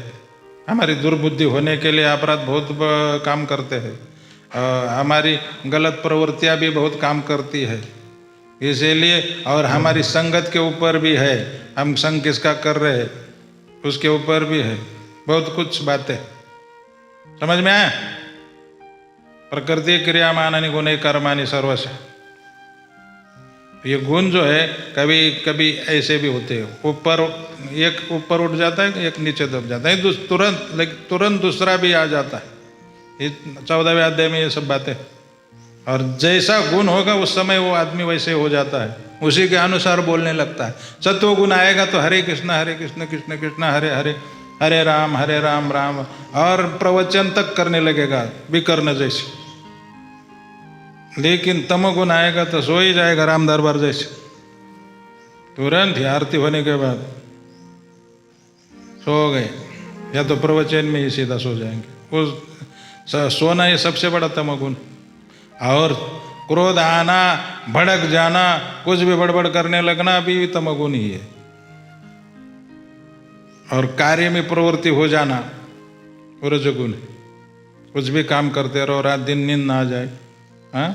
[SPEAKER 1] हमारी दुर्बुद्धि होने के लिए अपराध बहुत काम करते हैं, हमारी गलत प्रवृत्तियां भी बहुत काम करती है। इसीलिए, और हमारी संगत के ऊपर भी है, हम संग किसका कर रहे हैं उसके ऊपर भी है, बहुत कुछ बातें। समझ में आया? प्रकृति क्रियामानानि गुणे कर्माणि सर्वस्य। ये गुण जो है कभी कभी ऐसे भी होते हैं, एक ऊपर उठ जाता है, एक नीचे दब जाता है, तुरंत दूसरा भी आ जाता है। 14वें अध्याय में ये सब बातें। और जैसा गुण होगा उस समय वो आदमी वैसे हो जाता है, उसी के अनुसार बोलने लगता है। सत्व गुण आएगा तो हरे कृष्ण कृष्ण कृष्ण हरे हरे, हरे राम राम, और प्रवचन तक करने लगेगा विकर्ण जैसे। लेकिन तमोगुण आएगा तो सो ही जाएगा राम दरबार जैसे, तुरंत ही आरती होने के बाद सो गए, या तो प्रवचन में ही सीधा सो जाएंगे। उस सोना ये सबसे बड़ा तमोगुण। और क्रोध आना, भड़क जाना, कुछ भी बड़बड़ करने लगना भी तमोगुण ही है। और कार्य में प्रवृत्ति हो जाना वो रजोगुण है। कुछ भी काम करते रहो, रात दिन नींद ना आ जाए। हाँ,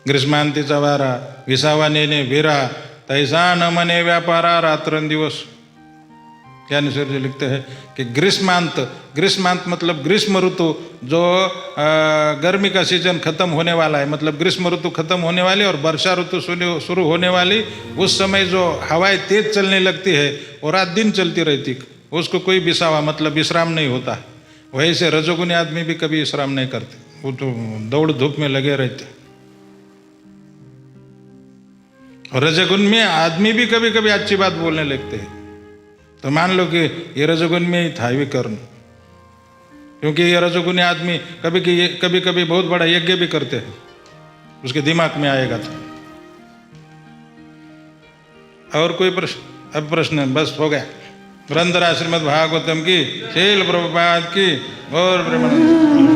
[SPEAKER 1] ग्रीष्मांतीचा वारा विसावा नेने वीरा, तैसा न मने व्यापारा रात्रन दिवस। ज्ञानेश्वर जी लिखते हैं कि ग्रीष्मांत मतलब ग्रीष्म ऋतु, जो गर्मी का सीजन खत्म होने वाला है, मतलब ग्रीष्म ऋतु खत्म होने वाली और वर्षा ऋतु शुरू होने वाली, उस समय जो हवाएं तेज चलने लगती है और रात दिन चलती रहती, उसको कोई विसावा मतलब विश्राम नहीं होता। वैसे रजोगुनी आदमी भी कभी विश्राम नहीं करते, वो तो दौड़ धूप में लगे रहते। और रजोगुण में आदमी भी कभी कभी अच्छी बात बोलने लगते हैं, तो मान लो कि ये रजोगुण में ही था विकर्ण, क्योंकि ये रजोगुणी आदमी कभी कभी बहुत बड़ा यज्ञ भी करते हैं, उसके दिमाग में आएगा तो। और कोई प्रश्न? अब प्रश्न बस हो गया। ग्रंथराज श्रीमद् भागवतम की, शील प्रभुपाद की और ब्रह्मानंद।